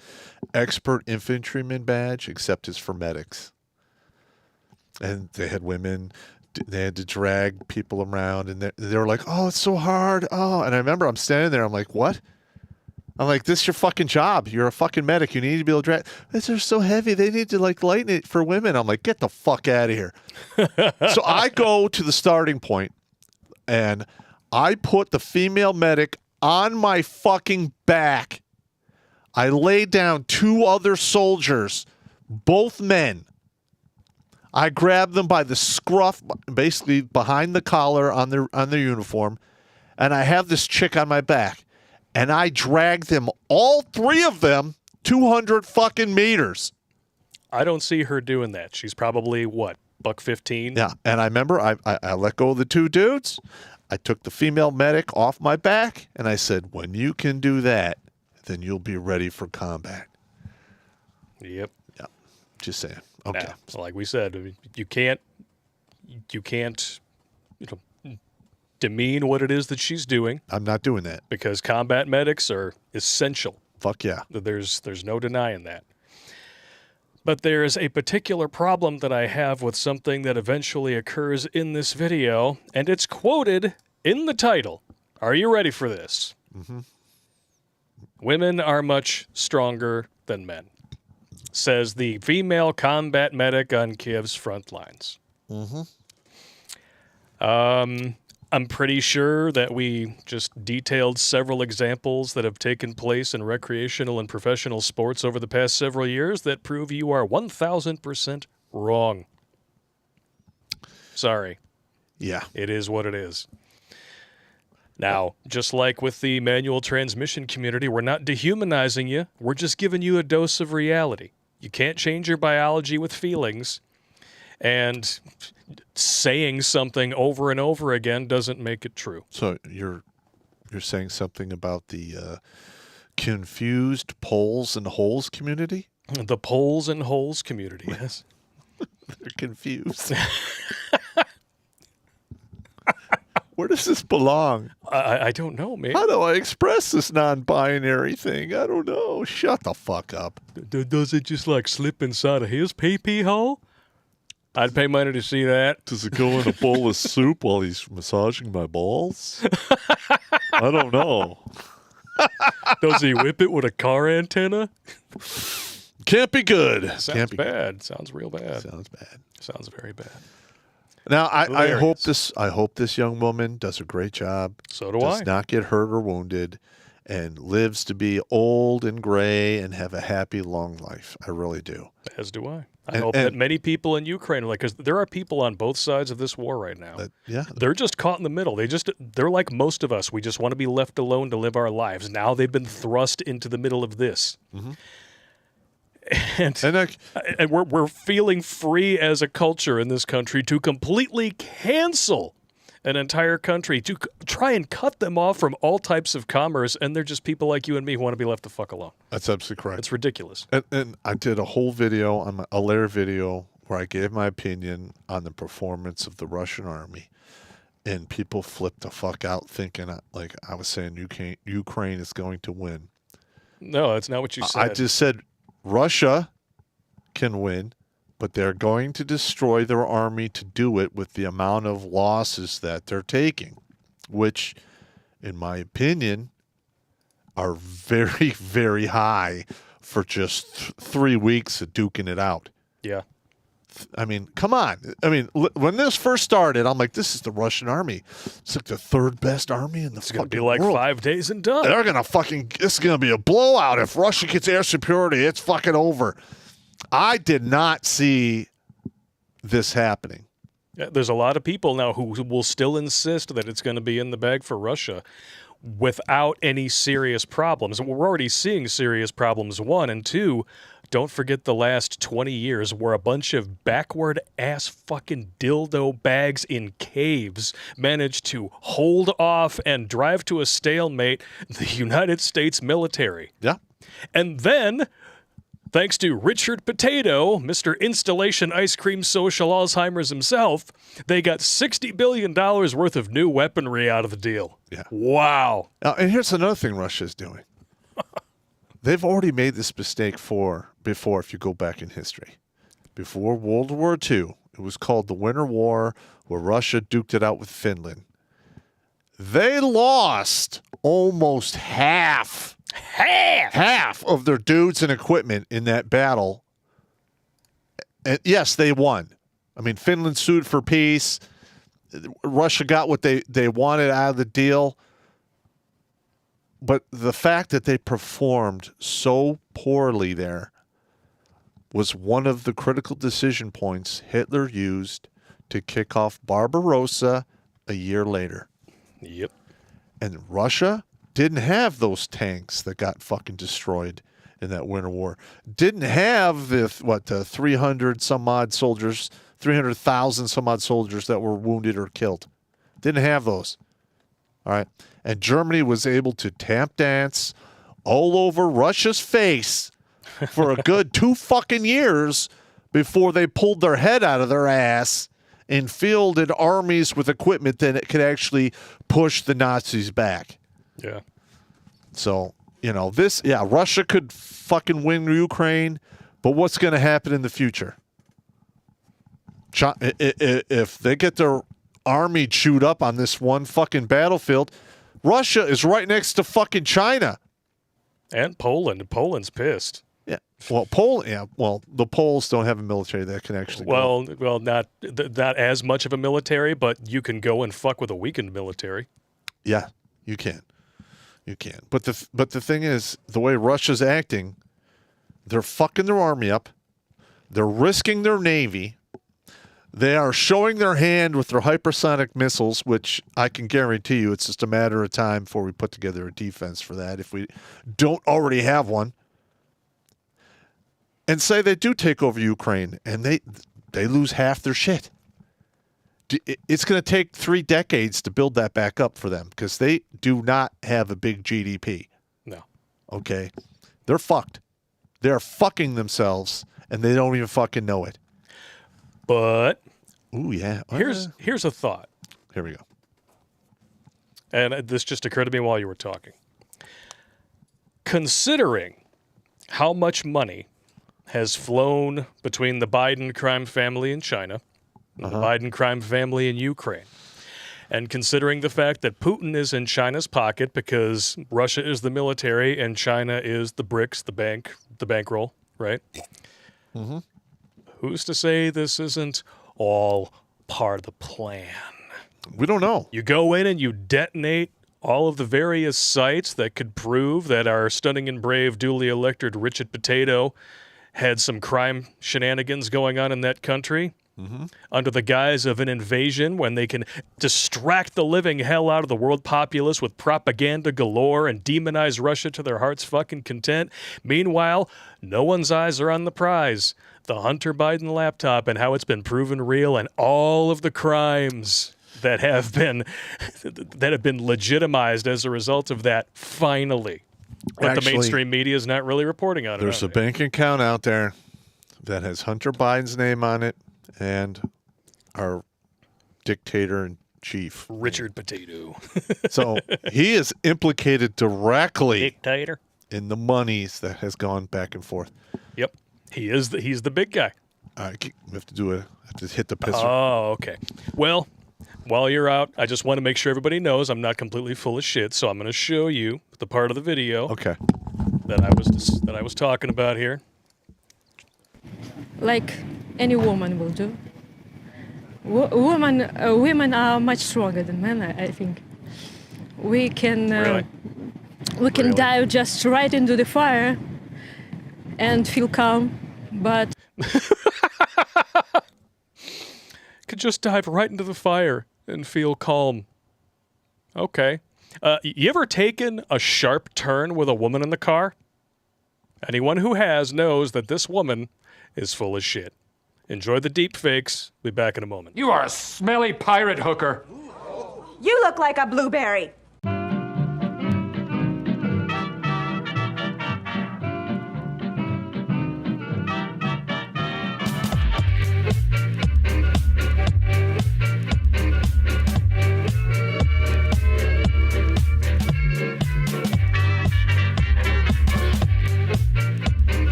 expert infantryman badge, except it's for medics. And they had women. They had to drag people around, and they were like, "Oh, it's so hard." Oh, and I remember I'm standing there. I'm like, "What?" I'm like, "This is your fucking job. You're a fucking medic. You need to be able to drag. They're so heavy. They need to like lighten it for women." I'm like, "Get the fuck out of here." So I go to the starting point, and I put the female medic on my fucking back. I laid down 2 other soldiers, both men. I grabbed them by the scruff, basically behind the collar on their uniform, and I have this chick on my back, and I dragged them, all 3 of them, 200 fucking meters. I don't see her doing that. She's probably, what, $115? Yeah, and I remember I let go of the 2 dudes. I took the female medic off my back, and I said, "When you can do that, then you'll be ready for combat." Yep. Yeah, just saying. Okay. Now, so like we said, I mean, you can't, demean what it is that she's doing. I'm not doing that. Because combat medics are essential. Fuck yeah. There's no denying that. But there is a particular problem that I have with something that eventually occurs in this video, and it's quoted in the title. Are you ready for this? Mm-hmm. Women are much stronger than men, says the female combat medic on Kiev's front lines. Mm-hmm. I'm pretty sure that we just detailed several examples that have taken place in recreational and professional sports over the past several years that prove you are 1,000% wrong. Sorry. Yeah. It is what it is. Now, just like with the manual transmission community, we're not dehumanizing you. We're just giving you a dose of reality. You can't change your biology with feelings, and saying something over and over again doesn't make it true. So you're saying something about the confused poles and holes community? The poles and holes community, yes. They're confused. Where does this belong? I don't know, man. How do I express this non-binary thing? I don't know. Shut the fuck up. Does it just like slip inside of his pee-pee hole? I'd pay money to see that. Does it go in a bowl of soup while he's massaging my balls? I don't know. Does he whip it with a car antenna? Can't be good. Sounds Can't be bad. Sounds real bad. Sounds bad. Sounds very bad. Now, I Hilarious. hope this young woman does a great job. So do does I. not get hurt or wounded, and lives to be old and gray and have a happy, long life. I really do. As do I. I hope that many people in Ukraine are like, because there are people on both sides of this war right now. Yeah. They're just caught in the middle. They're like most of us. We just want to be left alone to live our lives. Now they've been thrust into the middle of this. Mm-hmm. And we're feeling free as a culture in this country to completely cancel an entire country, to try and cut them off from all types of commerce, and they're just people like you and me who want to be left the fuck alone. That's absolutely correct. It's ridiculous. And I did a whole video on a layer video where I gave my opinion on the performance of the Russian army, and people flipped the fuck out thinking like I was saying Ukraine is going to win. No, that's not what you said. I just said Russia can win, but they're going to destroy their army to do it with the amount of losses that they're taking, which, in my opinion, are very, very high for just 3 weeks of duking it out. Yeah. I mean, come on. I mean, when this first started, I'm like, this is the Russian army. It's like the 3rd best army in the It's fucking going to be like world. 5 days and done. They're going to this is going to be a blowout. If Russia gets air superiority, it's fucking over. I did not see this happening. Yeah, there's a lot of people now who will still insist that it's going to be in the bag for Russia without any serious problems. We're already seeing serious problems, 1, and 2, don't forget the last 20 years where a bunch of backward-ass fucking dildo bags in caves managed to hold off and drive to a stalemate the United States military. Yeah. And then, thanks to Richard Potato, Mr. Installation Ice Cream Social Alzheimer's himself, they got $60 billion worth of new weaponry out of the deal. Yeah. Wow. And here's another thing Russia's doing. They've already made this mistake before, if you go back in history. Before World War II, it was called the Winter War, where Russia duked it out with Finland. They lost almost half of their dudes and equipment in that battle. And yes, they won. I mean, Finland sued for peace. Russia got what they wanted out of the deal. But the fact that they performed so poorly there was one of the critical decision points Hitler used to kick off Barbarossa a year later. Yep. And Russia didn't have those tanks that got fucking destroyed in that Winter War. Didn't have the 300 some odd soldiers, 300,000 some odd soldiers that were wounded or killed. Didn't have those. All right. And Germany was able to tap dance all over Russia's face for a good 2 fucking years before they pulled their head out of their ass and fielded armies with equipment that could actually push the Nazis back. Yeah. So, Russia could fucking win Ukraine, but what's going to happen in the future? If they get their army chewed up on this one fucking battlefield, Russia is right next to fucking China. And Poland. Poland's pissed. Yeah. Well, Poland. Yeah. Well, the Poles don't have a military that can actually. Well, not as much of a military, but you can go and fuck with a weakened military. Yeah, you can. You can. But the thing is, the way Russia's acting, they're fucking their army up. They're risking their navy. They are showing their hand with their hypersonic missiles, which I can guarantee you it's just a matter of time before we put together a defense for that if we don't already have one. And say they do take over Ukraine and they lose half their shit. It's going to take 3 decades to build that back up for them because they do not have a big GDP. No. Okay? They're fucked. They're fucking themselves and they don't even fucking know it. But ooh, yeah. Here's a thought. Here we go. And this just occurred to me while you were talking. Considering how much money has flown between the Biden crime family in China and the Biden crime family in Ukraine, and considering the fact that Putin is in China's pocket because Russia is the military and China is the bricks, the bankroll, right? Mm-hmm. Who's to say this isn't all part of the plan? We don't know. You go in and you detonate all of the various sites that could prove that our stunning and brave, duly elected Richard Potato had some crime shenanigans going on in that country under the guise of an invasion when they can distract the living hell out of the world populace with propaganda galore and demonize Russia to their heart's fucking content. Meanwhile, no one's eyes are on the prize. The Hunter Biden laptop and how it's been proven real and all of the crimes that have been legitimized as a result of that finally. But Actually, the mainstream media is not really reporting on it. There's a bank account out there that has Hunter Biden's name on it and our dictator-in-chief. Richard Potato. So he is implicated directly Dictator. in the monies that has gone back and forth. Yep. He's the big guy. We have to hit the pisser. Oh, okay. Well, while you're out, I just want to make sure everybody knows I'm not completely full of shit, so I'm going to show you the part of the video Okay. that I was talking about here. Like any woman will do. Women are much stronger than men, I think. We can Really? dive just right into the fire and feel calm, but Could just dive right into the fire and feel calm. Okay. You ever taken a sharp turn with a woman in the car? Anyone who has knows that this woman is full of shit. Enjoy the deep fakes. Be back in a moment. You are a smelly pirate hooker. You look like a blueberry.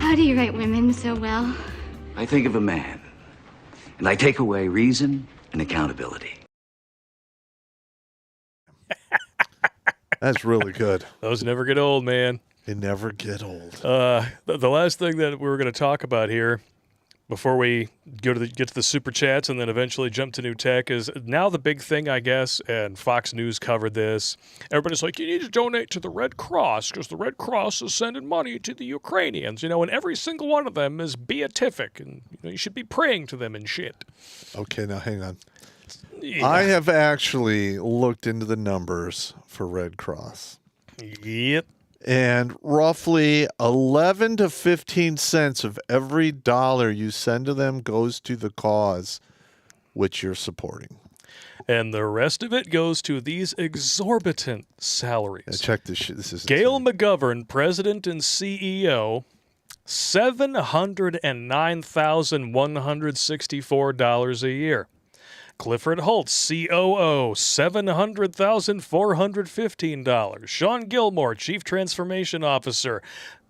How do you write women so well? I think of a man, and I take away reason and accountability. That's really good. Those never get old, man. They never get old. The last thing that we were going to talk about here before we get to the super chats and then eventually jump to new tech is now the big thing, I guess, and Fox News covered this. Everybody's like, you need to donate to the Red Cross because the Red Cross is sending money to the Ukrainians, and every single one of them is beatific, and you should be praying to them and shit. Okay, now hang on. Yeah. I have actually looked into the numbers for Red Cross. Yep. And roughly 11 to 15 cents of every dollar you send to them goes to the cause which you're supporting. And the rest of it goes to these exorbitant salaries. Yeah, check this shit. This is Gail insane. McGovern, president and CEO, $709,164 a year. Clifford Holtz, COO, $700,415. Sean Gilmore, Chief Transformation Officer.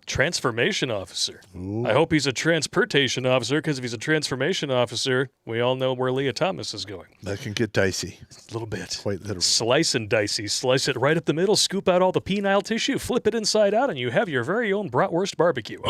Transformation Officer. Ooh. I hope he's a transportation officer, because if he's a transformation officer, we all know where Leah Thomas is going. That can get dicey. A little bit. Quite literally. Slice and dicey. Slice it right up the middle, scoop out all the penile tissue, flip it inside out, and you have your very own bratwurst barbecue.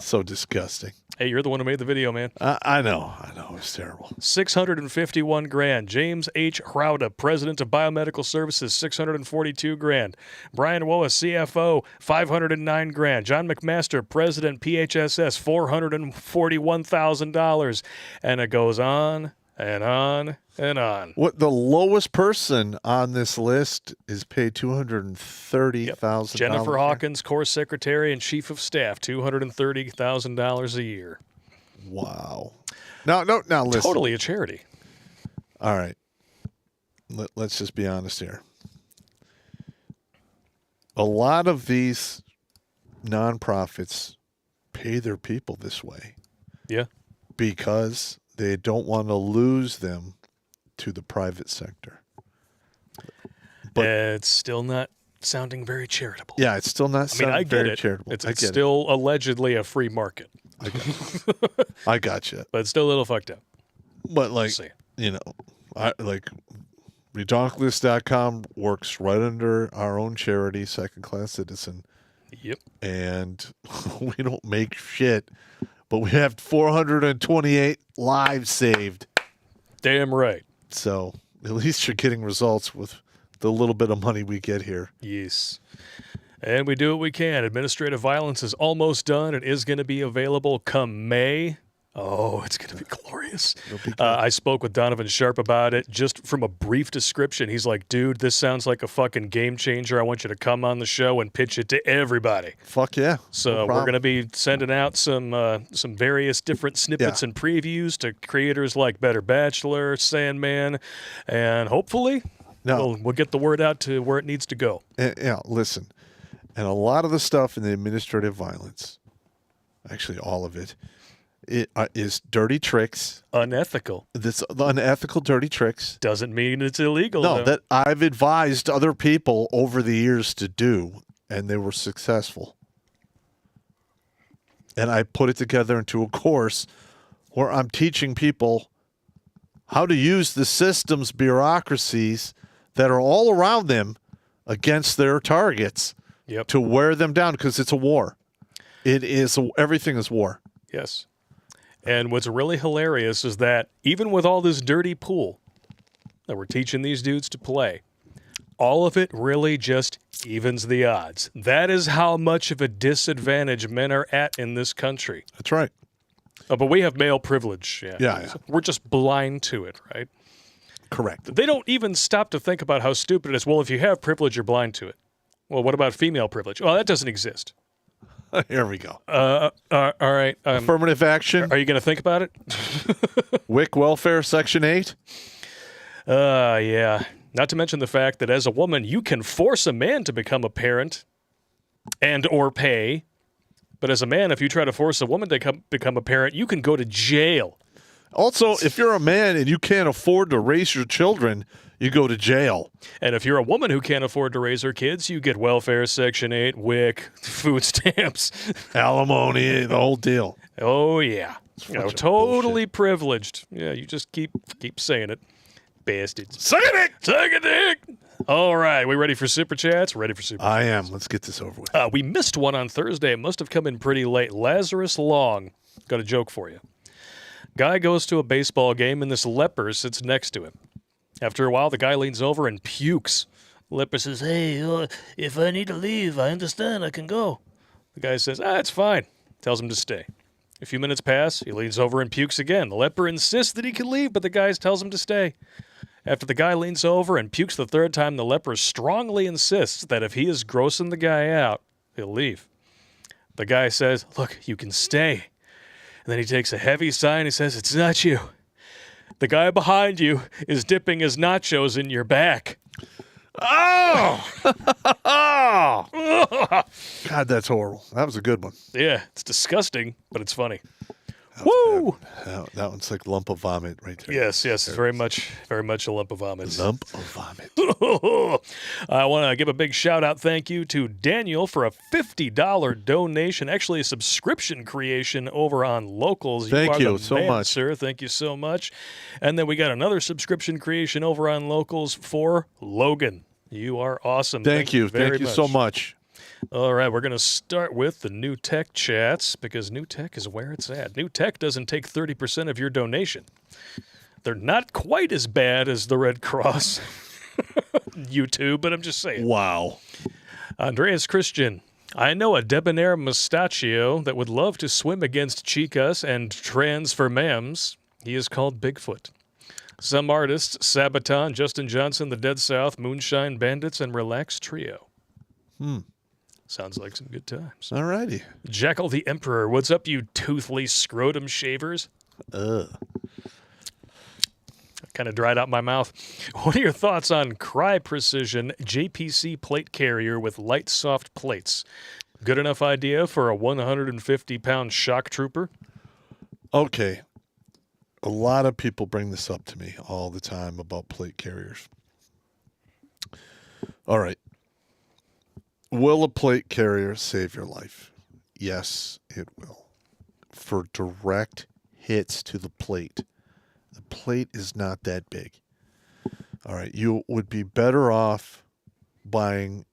So disgusting. Hey, you're the one who made the video, man. I know. It's terrible. $651,000. James H. Hrauda, president of Biomedical Services, $642,000. Brian Woa, CFO, $509,000. John McMaster, president, PHSS, $441,000. And it goes on and on and on. What the lowest person on this list is paid $230,000. Jennifer Hawkins, Corps Secretary and Chief of Staff, $230,000 a year. Wow. Now listen. Totally a charity. All right. Let's just be honest here. A lot of these nonprofits pay their people this way. Yeah. Because they don't want to lose them to the private sector. But it's still not sounding very charitable. yeah, it's still not I get very it. charitable. It's I get still allegedly a free market, it. I got you. but it's still a little fucked up. But like, See. Redonkulas.com works right under our own charity, Second Class Citizen. Yep. And we don't make shit, but we have 428 lives saved. Damn right. So at least you're getting results with the little bit of money we get here. Yes. And we do what we can. Administrative violence is almost done. It is going to be available come May Oh, it's going to be glorious. It'll be good. I spoke with Donovan Sharp about it. Just from a brief description, he's like, dude, this sounds like a fucking game changer. I want you to come on the show and pitch it to everybody. Fuck yeah. So No we're problem. going to be sending out some various different snippets and previews to creators like Better Bachelor, Sandman, and hopefully we'll get the word out to where it needs to go. Yeah, listen. And a lot of the stuff in the administrative violence, actually all of it, is dirty tricks. Unethical. This unethical dirty tricks. Doesn't mean it's illegal. No, though. that I've advised other people over the years to do, and they were successful. And I put it together into a course where I'm teaching people how to use the systems, bureaucracies that are all around them against their targets to wear them down, because it's a war. Everything is war. Yes. And what's really hilarious is that even with all this dirty pool that we're teaching these dudes to play, all of it really just evens the odds. That is how much of a disadvantage men are at in this country. That's right. But we have male privilege. Yeah. So we're just blind to it, right? Correct. They don't even stop to think about how stupid it is. Well, if you have privilege, you're blind to it. Well, what about female privilege? Well, that doesn't exist. Here we go. All right. Affirmative action. Are you going to think about it? WIC welfare, Section 8. Yeah. Not to mention the fact that as a woman, you can force a man to become a parent and or pay. But as a man, if you try to force a woman to become a parent, you can go to jail. Also, if you're a man and you can't afford to raise your children, you go to jail. And if you're a woman who can't afford to raise her kids, you get welfare, Section 8, WIC, food stamps. Alimony, the whole deal. Oh, yeah. Totally bullshit. Privileged. Yeah, you just keep saying it. Bastards. Suck a dick! Suck a dick! All right, we ready for Super Chats? Ready for Super Chats. I am. Let's get this over with. We missed one on Thursday. It must have come in pretty late. Lazarus Long. Got a joke for you. Guy goes to a baseball game, and this leper sits next to him. After a while, the guy leans over and pukes. Leper says, hey, if I need to leave, I understand. I can go. The guy says, it's fine. Tells him to stay. A few minutes pass. He leans over and pukes again. The leper insists that he can leave, but the guy tells him to stay. After the guy leans over and pukes the third time, the leper strongly insists that if he is grossing the guy out, he'll leave. The guy says, look, you can stay. And then he takes a heavy sigh and he says, it's not you. The guy behind you is dipping his nachos in your back. Oh! God, that's horrible. That was a good one. Yeah, it's disgusting, but it's funny. Woo! That one's like lump of vomit right there. Yes, very much a lump of vomit. Lump of vomit. I want to give a big shout-out thank you to Daniel for a $50 donation, actually a subscription creation over on Locals. Thank you the so man, much. sir. Thank you so much. And then we got another subscription creation over on Locals for Logan. You are awesome. Thank you. very Thank you so much. All right, we're going to start with the New Tech chats because New Tech is where it's at. New Tech doesn't take 30% of your donation. They're not quite as bad as the Red Cross, YouTube, but I'm just saying. Wow. Andreas Christian, I know a debonair mustachio that would love to swim against chicas and trans for mams. He is called Bigfoot. Some artists, Sabaton, Justin Johnson, The Dead South, Moonshine Bandits, and Relax Trio. Sounds like some good times. All righty. Jackal the Emperor, what's up, you toothly scrotum shavers? Kind of dried out my mouth. What are your thoughts on Cry Precision JPC plate carrier with light soft plates? Good enough idea for a 150-pound shock trooper? Okay. A lot of people bring this up to me all the time about plate carriers. All right. Will a plate carrier save your life? Yes, it will. For direct hits to the plate. The plate is not that big. All right. You would be better off buying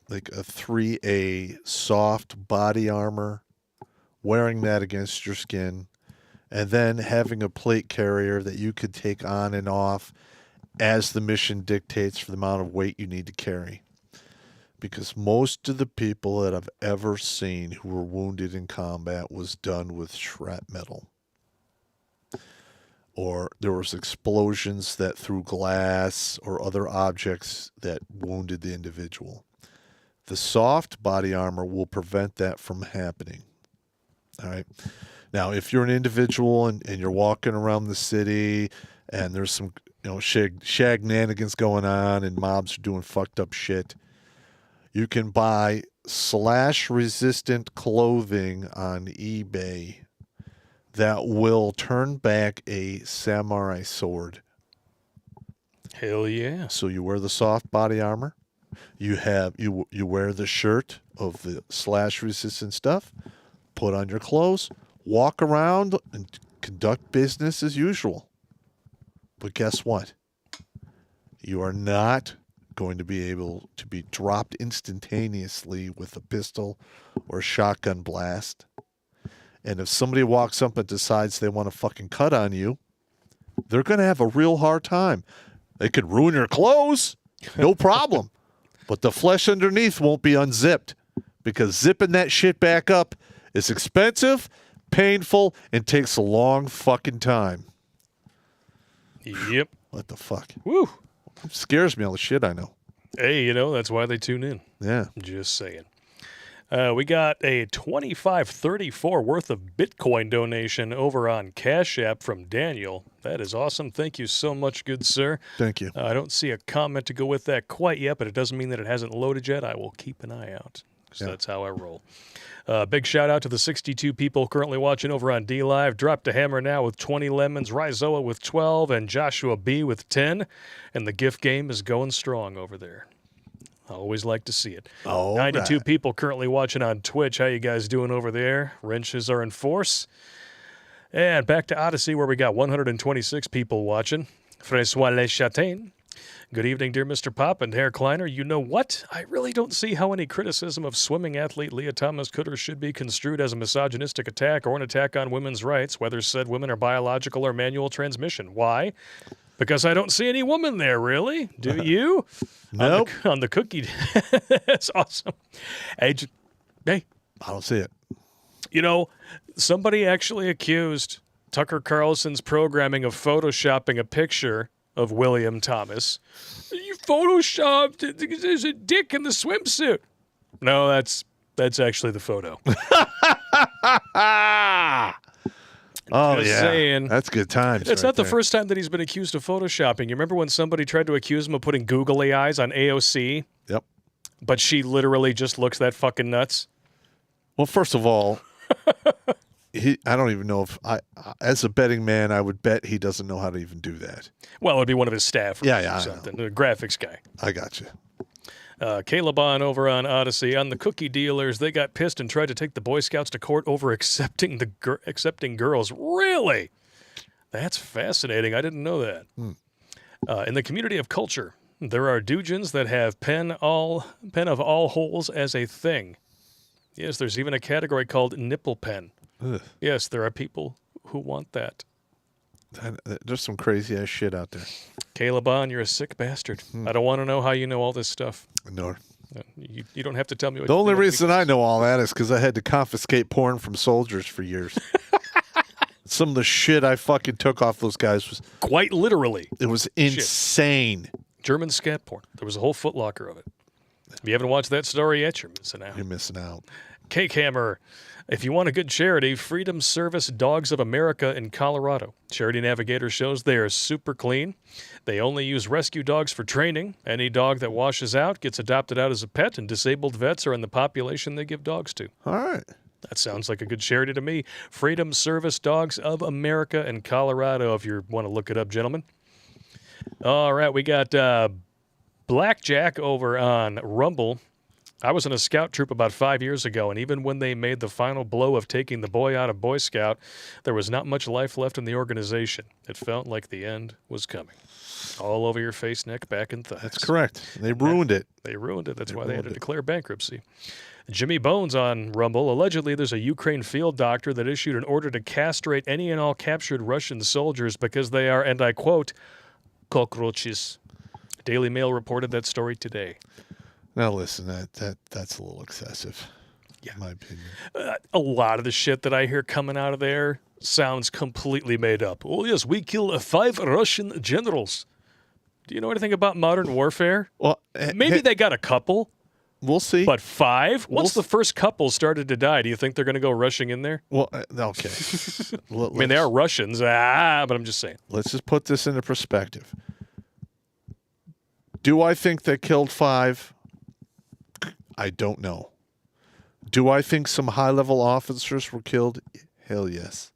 like a 3A soft body armor, wearing that against your skin, and then having a plate carrier that you could take on and off as the mission dictates for the amount of weight you need to carry. Because most of the people that I've ever seen who were wounded in combat was done with shrapnel. or there was explosions that threw glass or other objects that wounded the individual. The soft body armor will prevent that from happening. All right. Now, if you're an individual and you're walking around the city and there's some shagnanigans going on and mobs are doing fucked up shit, you can buy slash-resistant clothing on eBay that will turn back a samurai sword. Hell yeah. So you wear the soft body armor. You wear the shirt of the slash-resistant stuff. Put on your clothes. Walk around and conduct business as usual. But guess what? You are not going to be able to be dropped instantaneously with a pistol or a shotgun blast. And if somebody walks up and decides they want to fucking cut on you, they're going to have a real hard time. They could ruin your clothes, no problem. But the flesh underneath won't be unzipped, because zipping that shit back up is expensive, painful, and takes a long fucking time. Yep. What the fuck? Woo. It scares me, all the shit I know. Hey, that's why they tune in. Yeah. Just saying. We got a $25.34 worth of Bitcoin donation over on Cash App from Daniel. That is awesome. Thank you so much, good sir. Thank you. I don't see a comment to go with that quite yet, but it doesn't mean that it hasn't loaded yet. I will keep an eye out, because that's how I roll. Big shout out to the 62 people currently watching over on DLive. Drop to Hammer now with 20 lemons, Rizoa with 12, and Joshua B with 10. And the gift game is going strong over there. I always like to see it. 92 people currently watching on Twitch. How you guys doing over there? Wrenches are in force. And back to Odyssey, where we got 126 people watching. François Le Chatain. Good evening, dear Mr. Pop and Herr Kleiner. You know what? I really don't see how any criticism of swimming athlete Leah Thomas Kutter should be construed as a misogynistic attack or an attack on women's rights, whether said women are biological or manual transmission. Why? Because I don't see any woman there, really. Do you? Nope. On the cookie. That's awesome. Hey, I don't see it. Somebody actually accused Tucker Carlson's programming of photoshopping a picture of William Thomas. You photoshopped. There's a dick in the swimsuit. No, that's actually the photo. Oh, Just yeah. saying. That's good times. It's not the first time that he's been accused of photoshopping. You remember when somebody tried to accuse him of putting googly eyes on AOC? Yep. But she literally just looks that fucking nuts? Well, first of all, I don't even know if as a betting man, I would bet he doesn't know how to even do that. Well, it would be one of his staffers Yeah, or something. The graphics guy. I got you. Caleb on over on Odyssey. On the cookie dealers, they got pissed and tried to take the Boy Scouts to court over accepting girls. Really? That's fascinating. I didn't know that. In the community of culture, there are Dujins that have pen of all holes as a thing. Yes, there's even a category called nipple pen. Ugh. Yes, there are people who want that. There's some crazy ass shit out there. Caleb on, you're a sick bastard. I don't want to know how you know all this stuff. No. You don't have to tell me what The you only know reason I know all that is because I had to confiscate porn from soldiers for years. Some of the shit I fucking took off those guys was quite literally. It was insane. German scat porn. There was a whole footlocker of it. If you haven't watched that story yet, you're missing out. You're missing out. Cake Hammer. If you want a good charity, Freedom Service Dogs of America in Colorado. Charity Navigator shows they are super clean. They only use rescue dogs for training. Any dog that washes out gets adopted out as a pet, and disabled vets are in the population they give dogs to. All right. That sounds like a good charity to me. Freedom Service Dogs of America in Colorado, if you want to look it up, gentlemen. All right, we got Blackjack over on Rumble. I was in a scout troop about 5 years ago, and even when they made the final blow of taking the boy out of Boy Scout, there was not much life left in the organization. It felt like the end was coming. All over your face, neck, back, and thighs. That's correct. They ruined it. They ruined it. That's why they had to declare bankruptcy. Jimmy Bones on Rumble. Allegedly, there's a Ukraine field doctor that issued an order to castrate any and all captured Russian soldiers because they are, and I quote, cockroaches. Daily Mail reported that story today. Now listen, that's a little excessive. in my opinion. A lot of the shit that I hear coming out of there sounds completely made up. Oh, yes, we killed 5 Russian generals. Do you know anything about modern warfare? Well, Maybe they got a couple, we'll see. but 5? Once the first couple started to die, do you think they're going to go rushing in there? Well, okay. I mean, they are Russians, but I'm just saying. Let's just put this into perspective. Do I think they killed 5? I don't know. Do I think some high-level officers were killed? Hell yes.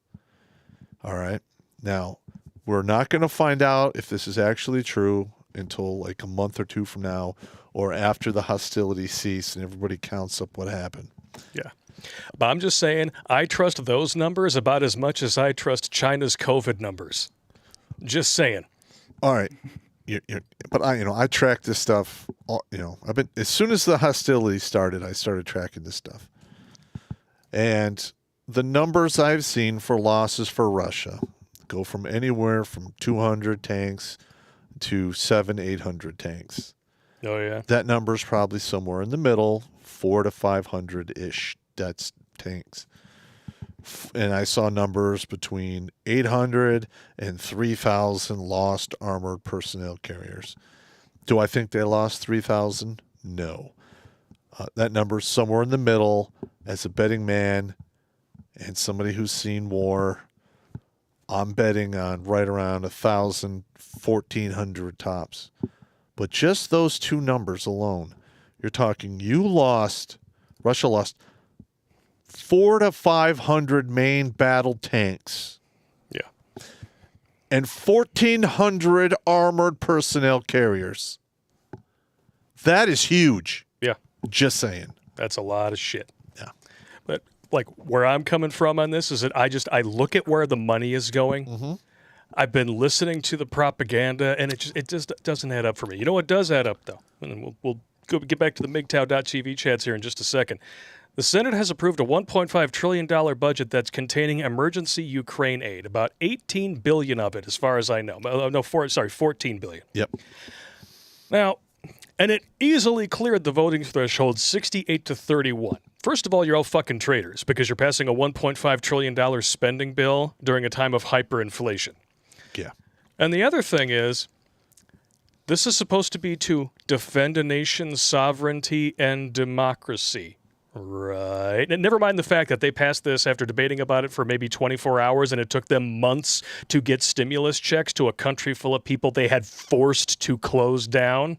All right. Now, we're not going to find out if this is actually true until like a month or 2 from now or after the hostilities cease and everybody counts up what happened. Yeah. But I'm just saying, I trust those numbers about as much as I trust China's COVID numbers. Just saying. All right. But I track this stuff. I've been as soon as the hostilities started, I started tracking this stuff, and the numbers I've seen for losses for Russia go from anywhere from 200 tanks to 700-800 tanks. Oh yeah, that number is probably somewhere in the middle, 400 to 500 ish. That's tanks. And I saw numbers between 800 and 3,000 lost armored personnel carriers. Do I think they lost 3,000? No. That number is somewhere in the middle. As a betting man and somebody who's seen war, I'm betting on right around 1,000, 1,400 tops. But just those two numbers alone, you're talking Russia lost 400 to 500 main battle tanks. yeah. And 1,400 armored personnel carriers. That is huge. Yeah. Just saying. That's a lot of shit. Yeah. But like where I'm coming from on this is that I look at where the money is going. Mm-hmm. I've been listening to the propaganda, and it just doesn't add up for me. You know what does add up though? And we'll get back to the MGTOW.TV chats here in just a second. The Senate has approved a $1.5 trillion budget that's containing emergency Ukraine aid, about $18 billion of it, as far as I know. $14 billion. Yep. Now, and it easily cleared the voting threshold 68 to 31. First of all, you're all fucking traitors because you're passing a $1.5 trillion spending bill during a time of hyperinflation. Yeah. And the other thing is, this is supposed to be to defend a nation's sovereignty and democracy. Right. And never mind the fact that they passed this after debating about it for maybe 24 hours and it took them months to get stimulus checks to a country full of people they had forced to close down.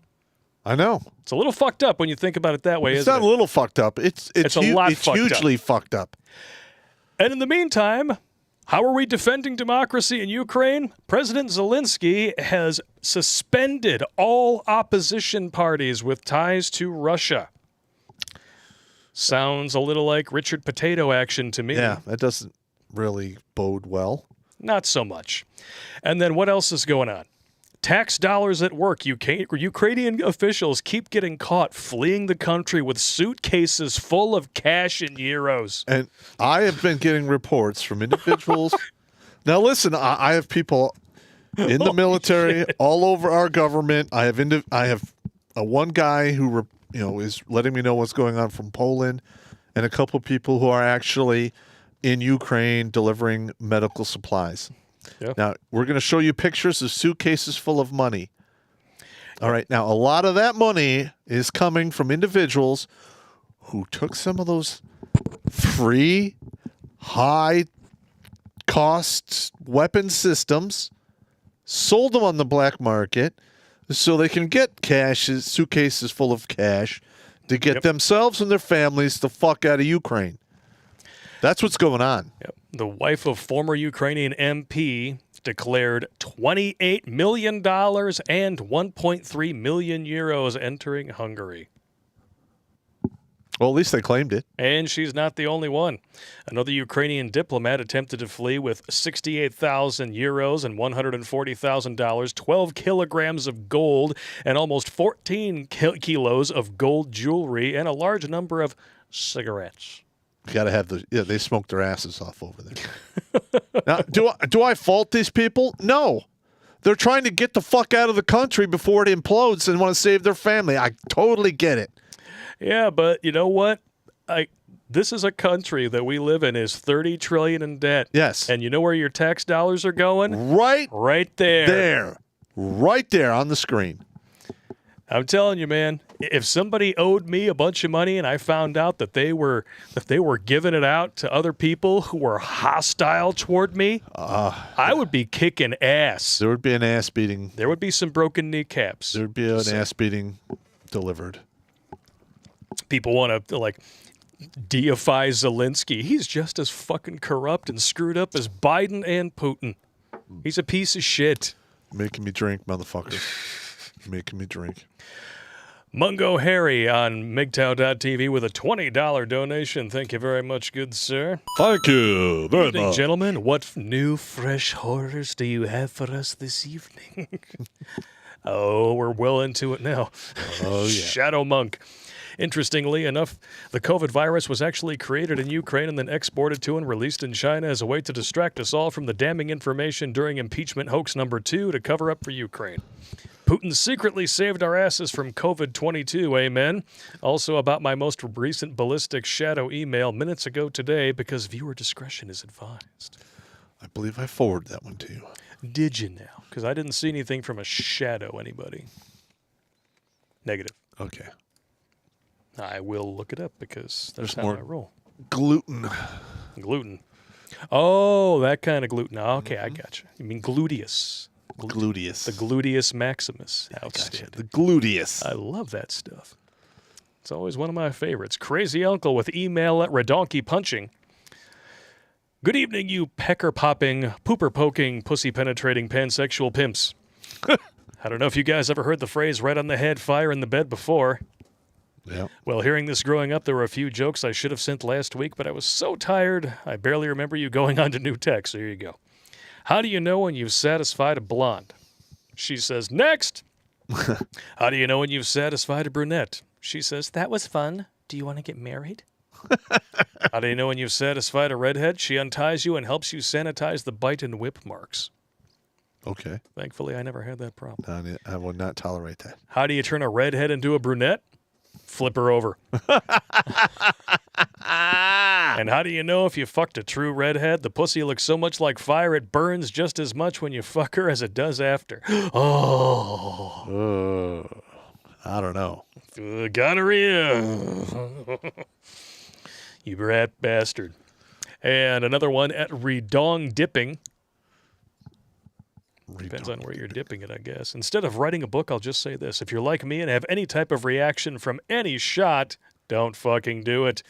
I know. It's a little fucked up when you think about it that way, It's isn't not it? a little fucked up. It's a lot it's fucked hugely up. fucked up. And in the meantime, how are we defending democracy in Ukraine? President Zelensky has suspended all opposition parties with ties to Russia. Sounds a little like Richard Potato action to me. Yeah, that doesn't really bode well. Not so much. And then what else is going on? Tax dollars at work. Ukrainian officials keep getting caught fleeing the country with suitcases full of cash in euros. And I have been getting reports from individuals. Now, listen, I have people in the military, all over our government. I have one guy who is letting me know what's going on from Poland, and a couple of people who are actually in Ukraine delivering medical supplies. Yep. Now, we're going to show you pictures of suitcases full of money. All right. Now, a lot of that money is coming from individuals who took some of those free, high-cost weapon systems, sold them on the black market so they can get suitcases full of cash to get themselves and their families the fuck out of Ukraine. That's what's going on. Yep. The wife of former Ukrainian MP declared $28 million and 1.3 million euros entering Hungary. Well, at least they claimed it. And she's not the only one. Another Ukrainian diplomat attempted to flee with 68,000 euros and $140,000, 12 kilograms of gold, and almost 14 kilos of gold jewelry, and a large number of cigarettes. You got to have they smoke their asses off over there. Now, do I fault these people? No. They're trying to get the fuck out of the country before it implodes and want to save their family. I totally get it. Yeah, but you know what? This is a country that we live in is $30 trillion in debt. Yes. And you know where your tax dollars are going? Right there. there. Right there on the screen. I'm telling you, man, if somebody owed me a bunch of money and I found out that they were giving it out to other people who were hostile toward me, I would be kicking ass. There would be an ass beating. There would be some broken kneecaps. There would be an ass beating delivered. People want to deify Zelensky. He's just as fucking corrupt and screwed up as Biden and Putin. He's a piece of shit. Making me drink, motherfucker. Making me drink. Mungo Harry on MGTOW.tv with a $20 donation. Thank you very much, good sir. Thank you very Evening, much. gentlemen. What new, fresh horrors do you have for us this evening? Oh, we're well into it now. Oh, yeah. Shadow Monk. Interestingly enough, the COVID virus was actually created in Ukraine and then exported to and released in China as a way to distract us all from the damning information during impeachment hoax number 2 to cover up for Ukraine. Putin secretly saved our asses from COVID-22, amen. Also about my most recent ballistic shadow email minutes ago today because viewer discretion is advised. I believe I forwarded that one to you. Did you now? Because I didn't see anything from a shadow anybody. Negative. Okay. I will look it up because that's There's how more I roll. Gluten. Gluten. Oh, that kind of gluten. Oh, okay, I got you. You mean gluteus. Gluteus. The gluteus maximus. Gotcha. Outstanding. The gluteus. I love that stuff. It's always one of my favorites. Crazy Uncle with email at Redonky Punching. Good evening, you pecker-popping, pooper-poking, pussy-penetrating pansexual pimps. I don't know if you guys ever heard the phrase right on the head, fire in the bed before. Yeah. Well, hearing this growing up, there were a few jokes I should have sent last week, but I was so tired, I barely remember you going on to new text. So here you go. How do you know when you've satisfied a blonde? She says, next. How do you know when you've satisfied a brunette? She says, that was fun. Do you want to get married? How do you know when you've satisfied a redhead? She unties you and helps you sanitize the bite and whip marks. Okay. Thankfully, I never had that problem. I will not tolerate that. How do you turn a redhead into a brunette? Flip her over. And how do you know if you fucked a true redhead? The pussy looks so much like fire it burns just as much when you fuck her as it does after. Oh. I don't know. Gonorrhea. You rat bastard. And another one at Redong Dipping. Depends on where you're dipping it, I guess. Instead of writing a book, I'll just say this. If you're like me and have any type of reaction from any shot, don't fucking do it.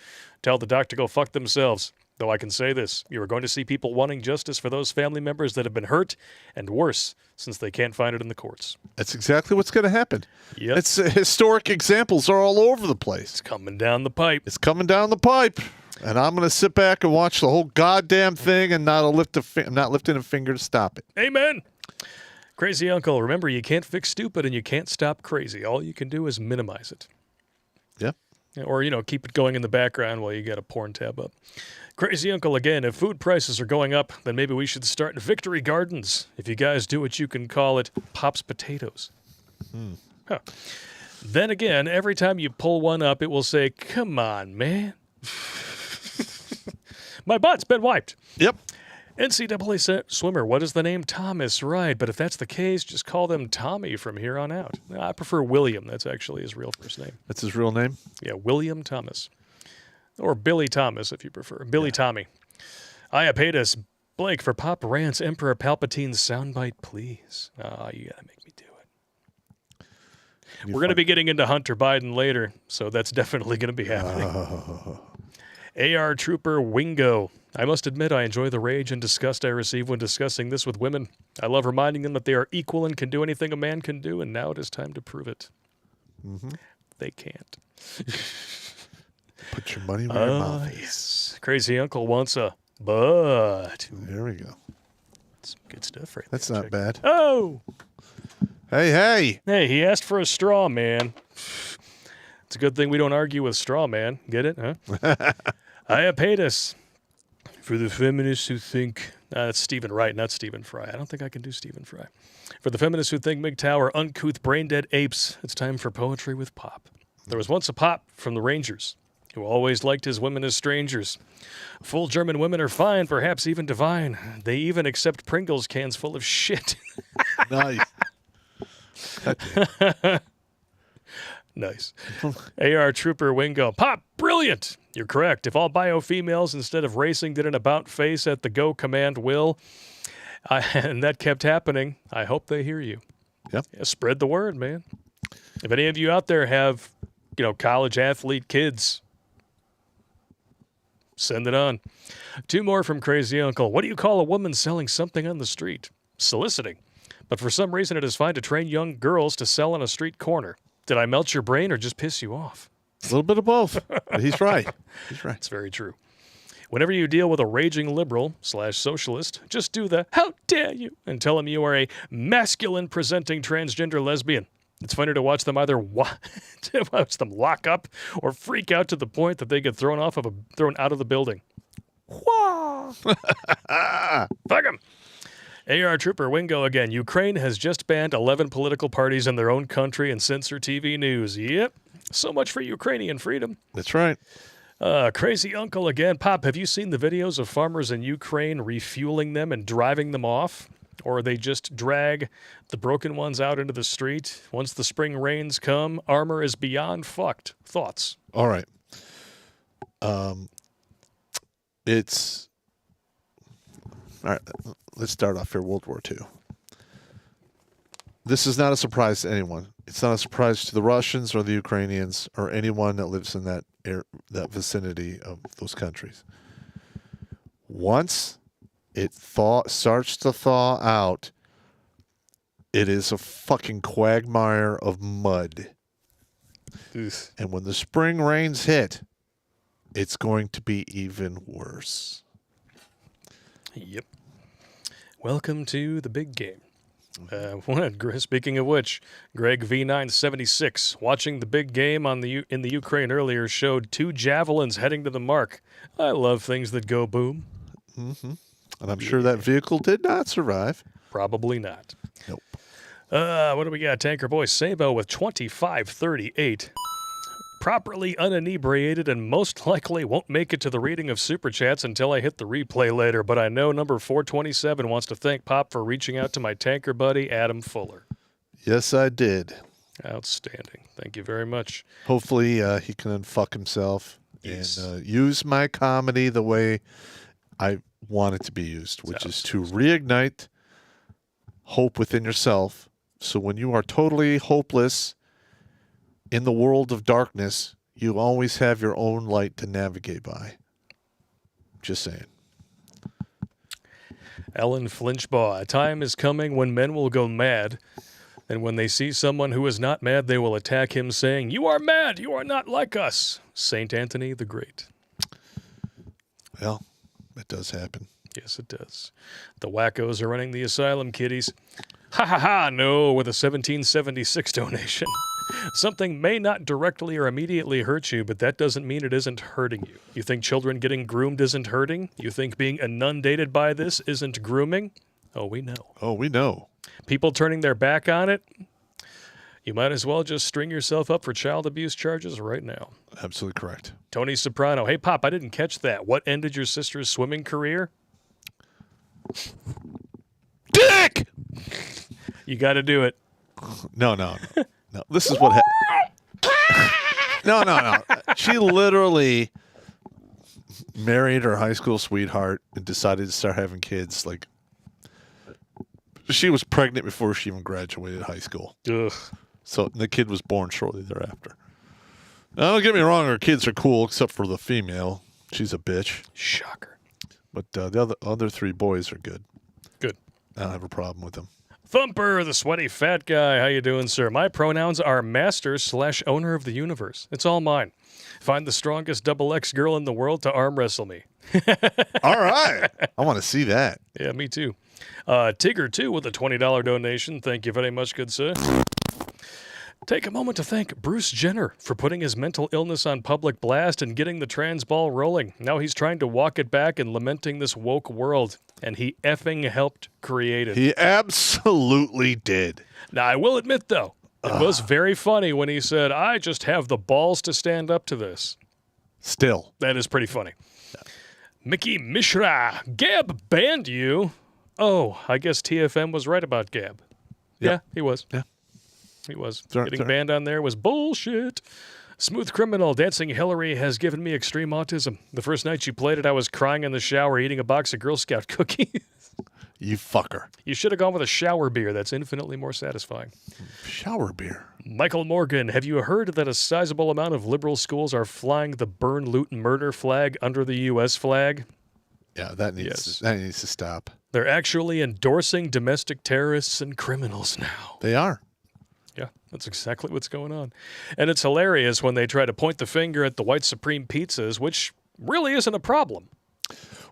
Tell the doctor to go fuck themselves. Though I can say this, you are going to see people wanting justice for those family members that have been hurt, and worse, since they can't find it in the courts. That's exactly what's going to happen. Yep. It's historic examples are all over the place. It's coming down the pipe. It's coming down the pipe. And I'm going to sit back and watch the whole goddamn thing and not not lifting a finger to stop it. Amen. Crazy Uncle, remember, you can't fix stupid and you can't stop crazy. All you can do is minimize it. Yep. Or, keep it going in the background while you got a porn tab up. Crazy Uncle, again, if food prices are going up, then maybe we should start Victory Gardens. If you guys do what you can call it, Pop's Potatoes. Huh. Then again, every time you pull one up, it will say, come on, man. My butt's been wiped. Yep. NCAA swimmer, what is the name? Thomas, right. But if that's the case, just call them Tommy from here on out. I prefer William. That's actually his real first name. That's his real name? Yeah, William Thomas. Or Billy Thomas, if you prefer. Billy Tommy. Iapetus, Blake, for Pop Rant's Emperor Palpatine's soundbite, please. You gotta make me do it. We're going to be getting into Hunter Biden later, so that's definitely going to be happening. AR Trooper Wingo. I must admit I enjoy the rage and disgust I receive when discussing this with women. I love reminding them that they are equal and can do anything a man can do, and now it is time to prove it. Mm-hmm. They can't. Put your money where your mouth is. Yes. Crazy Uncle wants a butt. There we go. Some good stuff right That's there. not bad. Oh! Hey. Hey, he asked for a straw, man. It's a good thing we don't argue with straw, man. Get it, huh? Iapetus. For the feminists who think... that's Stephen Wright, not Stephen Fry. I don't think I can do Stephen Fry. For the feminists who think MGTOW are uncouth, brain-dead apes, it's time for Poetry with Pop. There was once a Pop from the Rangers. who always liked his women as strangers. Full German women are fine, perhaps even divine. They even accept Pringles cans full of shit. Nice. Nice. AR Trooper Wingo. Pop, brilliant! You're correct. If all bio-females, instead of racing, did an about-face at the go command will, and that kept happening, I hope they hear you. Yep. Yeah, spread the word, man. If any of you out there have, college athlete kids, send it on. 2 more from Crazy Uncle. What do you call a woman selling something on the street? Soliciting. But for some reason, it is fine to train young girls to sell on a street corner. Did I melt your brain or just piss you off? A little bit of both. But he's right. He's right. It's very true. Whenever you deal with a raging liberal/socialist, just do the "how dare you" and tell them you are a masculine-presenting transgender lesbian. It's funny to watch them either watch them lock up or freak out to the point that they get thrown out of the building. Fuck 'em. AR Trooper Wingo again. Ukraine has just banned 11 political parties in their own country and censor TV news. Yep. So much for Ukrainian freedom. That's right. Crazy Uncle again. Pop, have you seen the videos of farmers in Ukraine refueling them and driving them off? Or they just drag the broken ones out into the street? Once the spring rains come, armor is beyond fucked. Thoughts? All right. All right, let's start off here. World War II. This is not a surprise to anyone. It's not a surprise to the Russians or the Ukrainians or anyone that lives in that vicinity of those countries. Once it starts to thaw out, it is a fucking quagmire of mud. Oof. And when the spring rains hit, it's going to be even worse. Yep. Welcome to the big game. Speaking of which, Greg V976 watching the big game in the Ukraine earlier showed 2 javelins heading to the mark. I love things that go boom. Mm-hmm. And I'm sure that vehicle did not survive. Probably not. Nope. What do we got? Tanker Boy Sabo with 2538. Properly uninebriated and most likely won't make it to the reading of Super Chats until I hit the replay later, but I know number 427 wants to thank Pop for reaching out to my tanker buddy, Adam Fuller. Yes, I did. Outstanding. Thank you very much. Hopefully he can unfuck himself and use my comedy the way I want it to be used, which is to reignite hope within yourself. So when you are totally hopeless in the world of darkness, you always have your own light to navigate by. Just saying. Ellen Flinchbaugh. A time is coming when men will go mad, and when they see someone who is not mad, they will attack him, saying, "You are mad. You are not like us." Saint Anthony the Great. Well, that does happen. Yes, it does. The wackos are running the asylum, kiddies. Ha ha ha, no, with a 1776 donation. Something may not directly or immediately hurt you, but that doesn't mean it isn't hurting you. You think children getting groomed isn't hurting? You think being inundated by this isn't grooming? Oh, we know. Oh, we know. People turning their back on it? You might as well just string yourself up for child abuse charges right now. Absolutely correct. Tony Soprano. Hey, Pop, I didn't catch that. What ended your sister's swimming career? Dick! You got to do it. No. This is what happened. No. She literally married her high school sweetheart and decided to start having kids. Like, she was pregnant before she even graduated high school. Ugh. So the kid was born shortly thereafter. Now, don't get me wrong, her kids are cool, except for the female. She's a bitch. Shocker. But the other 3 boys are good. Good. I don't have a problem with them. Thumper, the sweaty fat guy. How you doing, sir? My pronouns are master/owner of the universe. It's all mine. Find the strongest XX girl in the world to arm wrestle me. All right. I want to see that. Yeah, me too. Tigger, too, with a $20 donation. Thank you very much, good sir. Take a moment to thank Bruce Jenner for putting his mental illness on public blast and getting the trans ball rolling. Now he's trying to walk it back and lamenting this woke world, and he effing helped create it. He absolutely did. Now, I will admit, though, it was very funny when he said, "I just have the balls to stand up to this." Still. That is pretty funny. Mickey Mishra, Gab banned you. Oh, I guess TFM was right about Gab. Yep. Yeah, he was. Yeah. He was. Sure, Getting sure. banned on there was bullshit. Smooth Criminal, Dancing Hillary has given me extreme autism. The first night you played it, I was crying in the shower eating a box of Girl Scout cookies. You fucker. You should have gone with a shower beer. That's infinitely more satisfying. Shower beer. Michael Morgan, have you heard that a sizable amount of liberal schools are flying the burn, loot, and murder flag under the U.S. flag? Yeah, that needs to stop. They're actually endorsing domestic terrorists and criminals now. They are. Yeah, that's exactly what's going on. And it's hilarious when they try to point the finger at the white supreme pizzas, which really isn't a problem.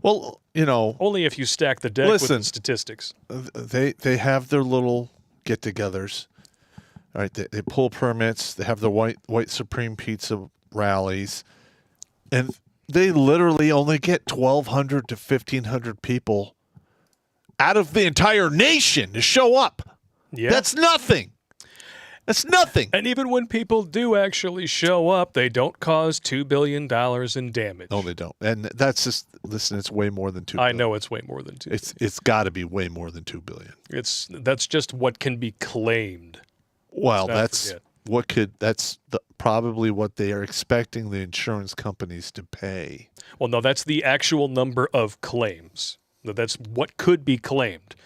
Well, Only if you stack the deck with the statistics. they have their little get-togethers. All right, they pull permits. They have the white supreme pizza rallies, and they literally only get 1,200 to 1,500 people out of the entire nation to show up. Yeah. That's nothing. That's nothing. And even when people do actually show up, they don't cause $2 billion in damage. No, they don't. And that's just, listen, it's way more than $2 billion. I know it's way more than $2 billion. It's got to be way more than $2 billion. That's just what can be claimed. Well, Let's not that's probably what they are expecting the insurance companies to pay. Well, no, that's the actual number of claims. That's what could be claimed.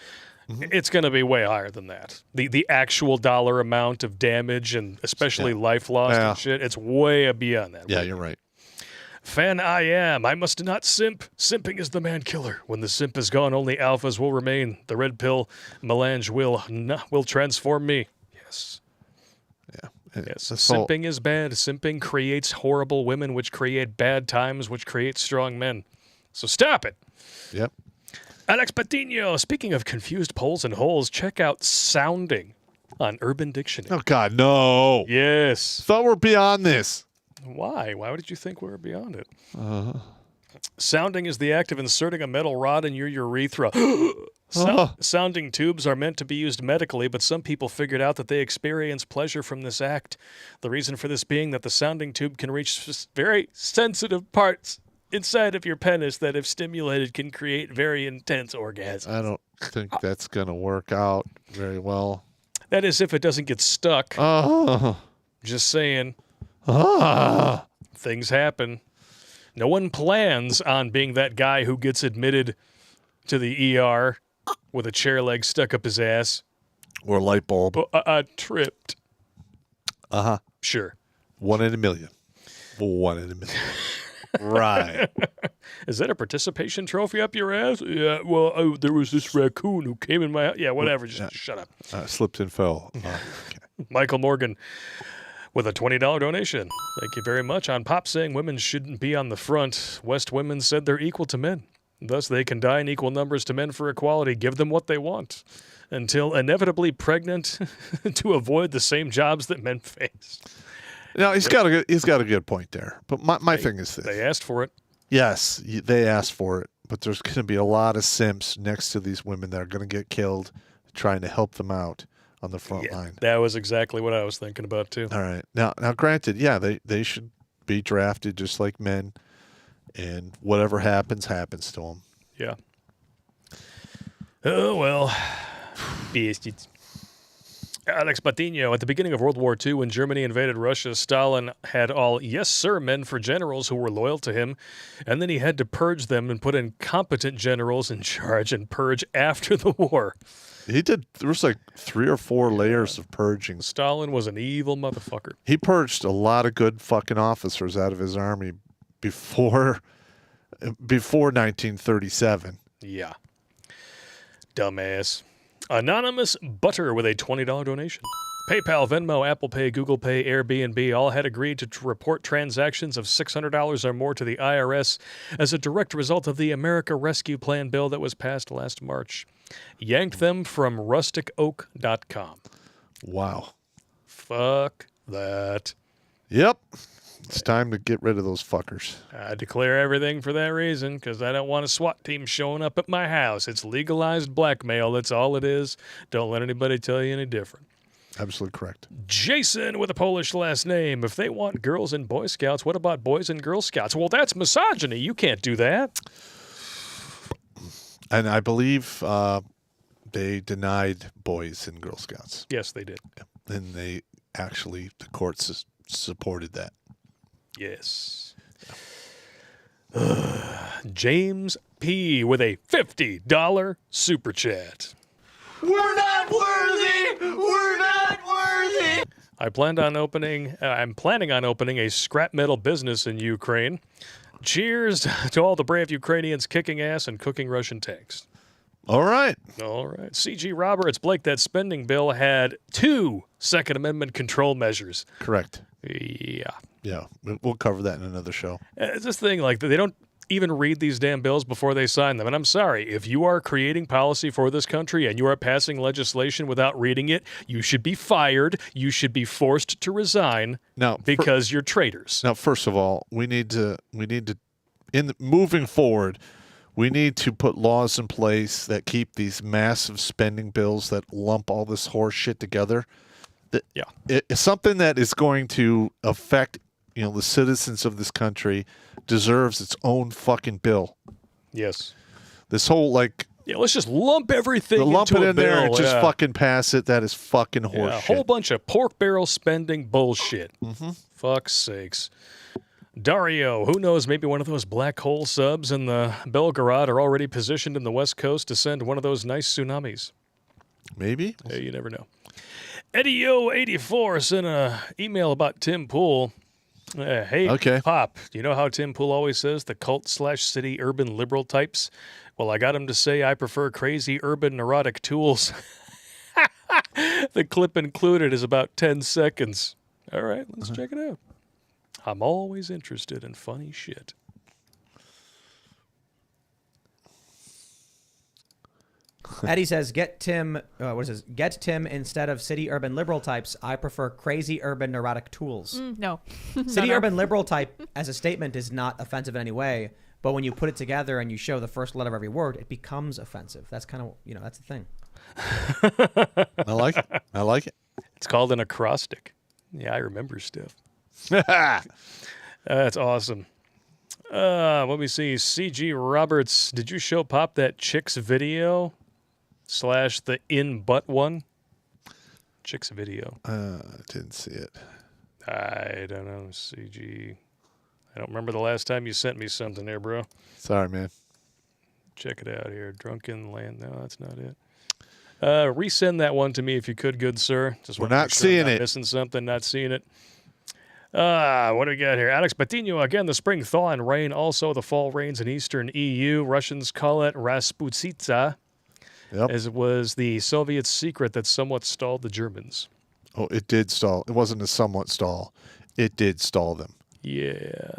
Mm-hmm. It's going to be way higher than that. The actual dollar amount of damage and especially life lost and shit, it's way beyond that. Yeah, you're right. Fan I am. I must not simp. Simping is the man killer. When the simp is gone, only alphas will remain. The red pill melange will transform me. Yes. Yeah. Yes. Simping is bad. Simping creates horrible women, which create bad times, which create strong men. So stop it. Yep. Alex Patino, speaking of confused poles and holes, check out sounding on Urban Dictionary. Oh, God, no. Yes. Thought we're beyond this. Why? Why did you think we were beyond it? Sounding is the act of inserting a metal rod in your urethra. Sounding tubes are meant to be used medically, but some people figured out that they experience pleasure from this act. The reason for this being that the sounding tube can reach very sensitive parts inside of your penis that, if stimulated, can create very intense orgasms. I don't think that's going to work out very well. That is if it doesn't get stuck. Just saying. Things happen. No one plans on being that guy who gets admitted to the ER with a chair leg stuck up his ass. Or a light bulb. Tripped. Sure. 1 in a million. 1 in a million. Right. Is that a participation trophy up your ass? Yeah, well, there was this raccoon who came in my house. Yeah, whatever. Just shut up. Slipped and fell. Okay. Michael Morgan with a $20 donation. Thank you very much. On Pop saying women shouldn't be on the front, West women said they're equal to men. Thus, they can die in equal numbers to men for equality. Give them what they want. Until inevitably pregnant to avoid the same jobs that men face. No, he's got a good point there. But my thing is this. They asked for it. Yes, they asked for it. But there's going to be a lot of simps next to these women that are going to get killed trying to help them out on the front line. That was exactly what I was thinking about, too. All right. Now, granted, they should be drafted just like men. And whatever happens to them. Yeah. Oh, well. Bastards. Alex Patino, at the beginning of World War II, when Germany invaded Russia, Stalin had all yes, sir men for generals who were loyal to him, and then he had to purge them and put incompetent generals in charge and purge after the war. He did. There was like 3 or 4 layers of purging. Stalin was an evil motherfucker. He purged a lot of good fucking officers out of his army before 1937. Yeah. Dumbass. Anonymous Butter with a $20 donation. PayPal, Venmo, Apple Pay, Google Pay, Airbnb all had agreed to report transactions of $600 or more to the IRS as a direct result of the America Rescue Plan bill that was passed last March. Yanked them from rusticoak.com. Wow. Fuck that. Yep. It's time to get rid of those fuckers. I declare everything for that reason, because I don't want a SWAT team showing up at my house. It's legalized blackmail. That's all it is. Don't let anybody tell you any different. Absolutely correct. Jason with a Polish last name. If they want girls in Boy Scouts, what about boys in Girl Scouts? Well, that's misogyny. You can't do that. And I believe they denied boys in Girl Scouts. Yes, they did. And the courts supported that. Yes. James P. with a $50 super chat. We're not worthy! We're not worthy! I'm planning on opening a scrap metal business in Ukraine. Cheers to all the brave Ukrainians kicking ass and cooking Russian tanks. All right. All right. C.G. Roberts, Blake, that spending bill had 2 Second Amendment control measures. Correct. Yeah. Yeah. We'll cover that in another show. It's this thing, like, they don't even read these damn bills before they sign them. And I'm sorry, if you are creating policy for this country and you are passing legislation without reading it, you should be fired. You should be forced to resign because you're traitors. Now, first of all, we need to moving forward, we need to put laws in place that keep these massive spending bills that lump all this horse shit together. It's something that is going to affect, the citizens of this country deserves its own fucking bill. Yes. This whole let's just lump everything lump into it a in there bill. and just fucking pass it. That is fucking horse A shit. whole bunch of pork barrel spending bullshit. Fuck's sakes. Dario, who knows, maybe one of those black hole subs in the Belgorod are already positioned in the West Coast to send one of those nice tsunamis. Maybe. Yeah, you never know. Eddie-O84 sent an email about Tim Pool. Hey, Okay. Pop, you know how Tim Pool always says the cult/city urban liberal types? Well, I got him to say I prefer crazy urban neurotic tools. The clip included is about 10 seconds. All right, let's check it out. I'm always interested in funny shit. Eddie says, "Get Tim. Get Tim instead of city urban liberal types. I prefer crazy urban neurotic tools." No. City urban liberal type as a statement is not offensive in any way, but when you put it together and you show the first letter of every word, it becomes offensive. That's kind of that's the thing. I like it. I like it. It's called an acrostic. Yeah, I remember stuff. That's awesome. Let me see. C.G. Roberts, did you show Pop that Chick's video / the in butt one? Chick's video. I didn't see it. I don't know, C.G. I don't remember the last time you sent me something there, bro. Sorry, man. Check it out here. Drunken Land. No, that's not it. Resend that one to me if you could, good sir. Just We're wanna not make sure I'm seeing not it. Missing something, not seeing it. What do we got here? Alex Patino, again, the spring thaw and rain, also the fall rains in eastern EU. Russians call it Rasputsitsa, as it was the Soviet secret that somewhat stalled the Germans. Oh, it did stall. It wasn't a somewhat stall. It did stall them. Yeah.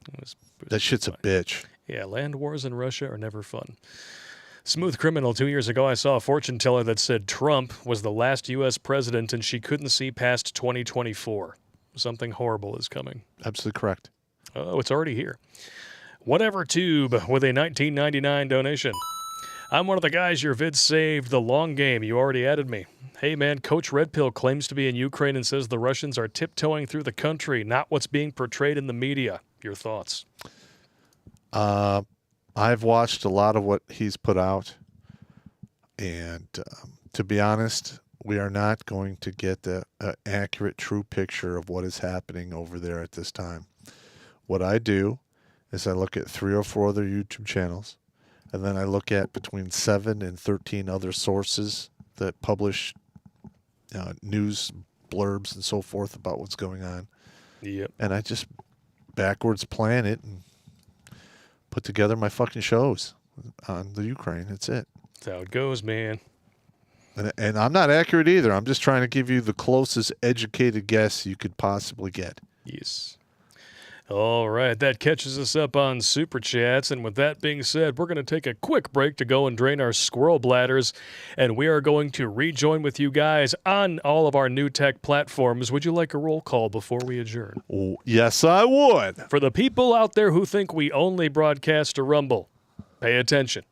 It was That shit's a bitch. Yeah, land wars in Russia are never fun. Smooth Criminal, 2 years ago, I saw a fortune teller that said Trump was the last U.S. president and she couldn't see past 2024. Something horrible is coming. Absolutely correct. Oh, it's already here. Whatever Tube with a $19.99 donation. I'm one of the guys your vid saved the long game. You already added me. Hey, man, Coach Red Pill claims to be in Ukraine and says the Russians are tiptoeing through the country, not what's being portrayed in the media. Your thoughts? I've watched a lot of what he's put out. And to be honest, we are not going to get the accurate, true picture of what is happening over there at this time. What I do is I look at 3 or 4 other YouTube channels, and then I look at between 7 and 13 other sources that publish news blurbs and so forth about what's going on. Yep. And I just backwards plan it and put together my fucking shows on the Ukraine. That's it. That's how it goes, man. And I'm not accurate either. I'm just trying to give you the closest educated guess you could possibly get. Yes. All right, that catches us up on Super Chats. And with that being said, we're going to take a quick break to go and drain our squirrel bladders. And we are going to rejoin with you guys on all of our new tech platforms. Would you like a roll call before we adjourn? Oh, yes, I would. For the people out there who think we only broadcast to Rumble, pay attention.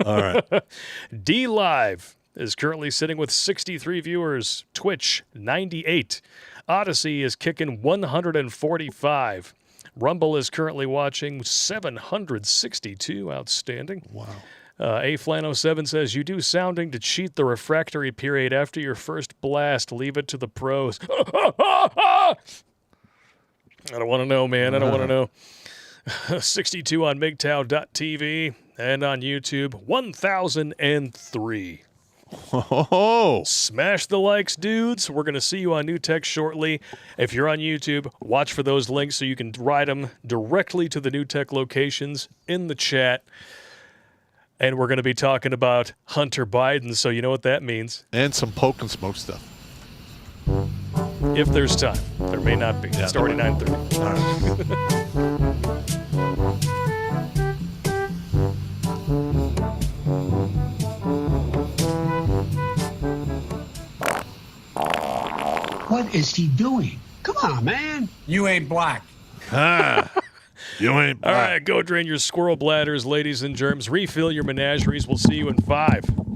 All right. D Live, is currently sitting with 63 viewers. Twitch, 98. Odyssey is kicking 145. Rumble is currently watching 762. Outstanding. Wow. A-Flano7 says, you do sounding to cheat the refractory period after your first blast. Leave it to the pros. I don't want to know, man. I don't want to know. 62 on MGTOW.tv and on YouTube, 1,003. Oh, Smash the likes, dudes. We're going to see you on New Tech shortly. If you're on YouTube, watch for those links so you can ride them directly to the New Tech locations in the chat. And we're going to be talking about Hunter Biden, so you know what that means. and some poke and smoke stuff. If there's time. There may not be. Yeah, It's already 9:30. All right. What is he doing? Come on, man. You ain't black. You ain't All right, go drain your squirrel bladders, ladies and germs. Refill your menageries. We'll see you in 5,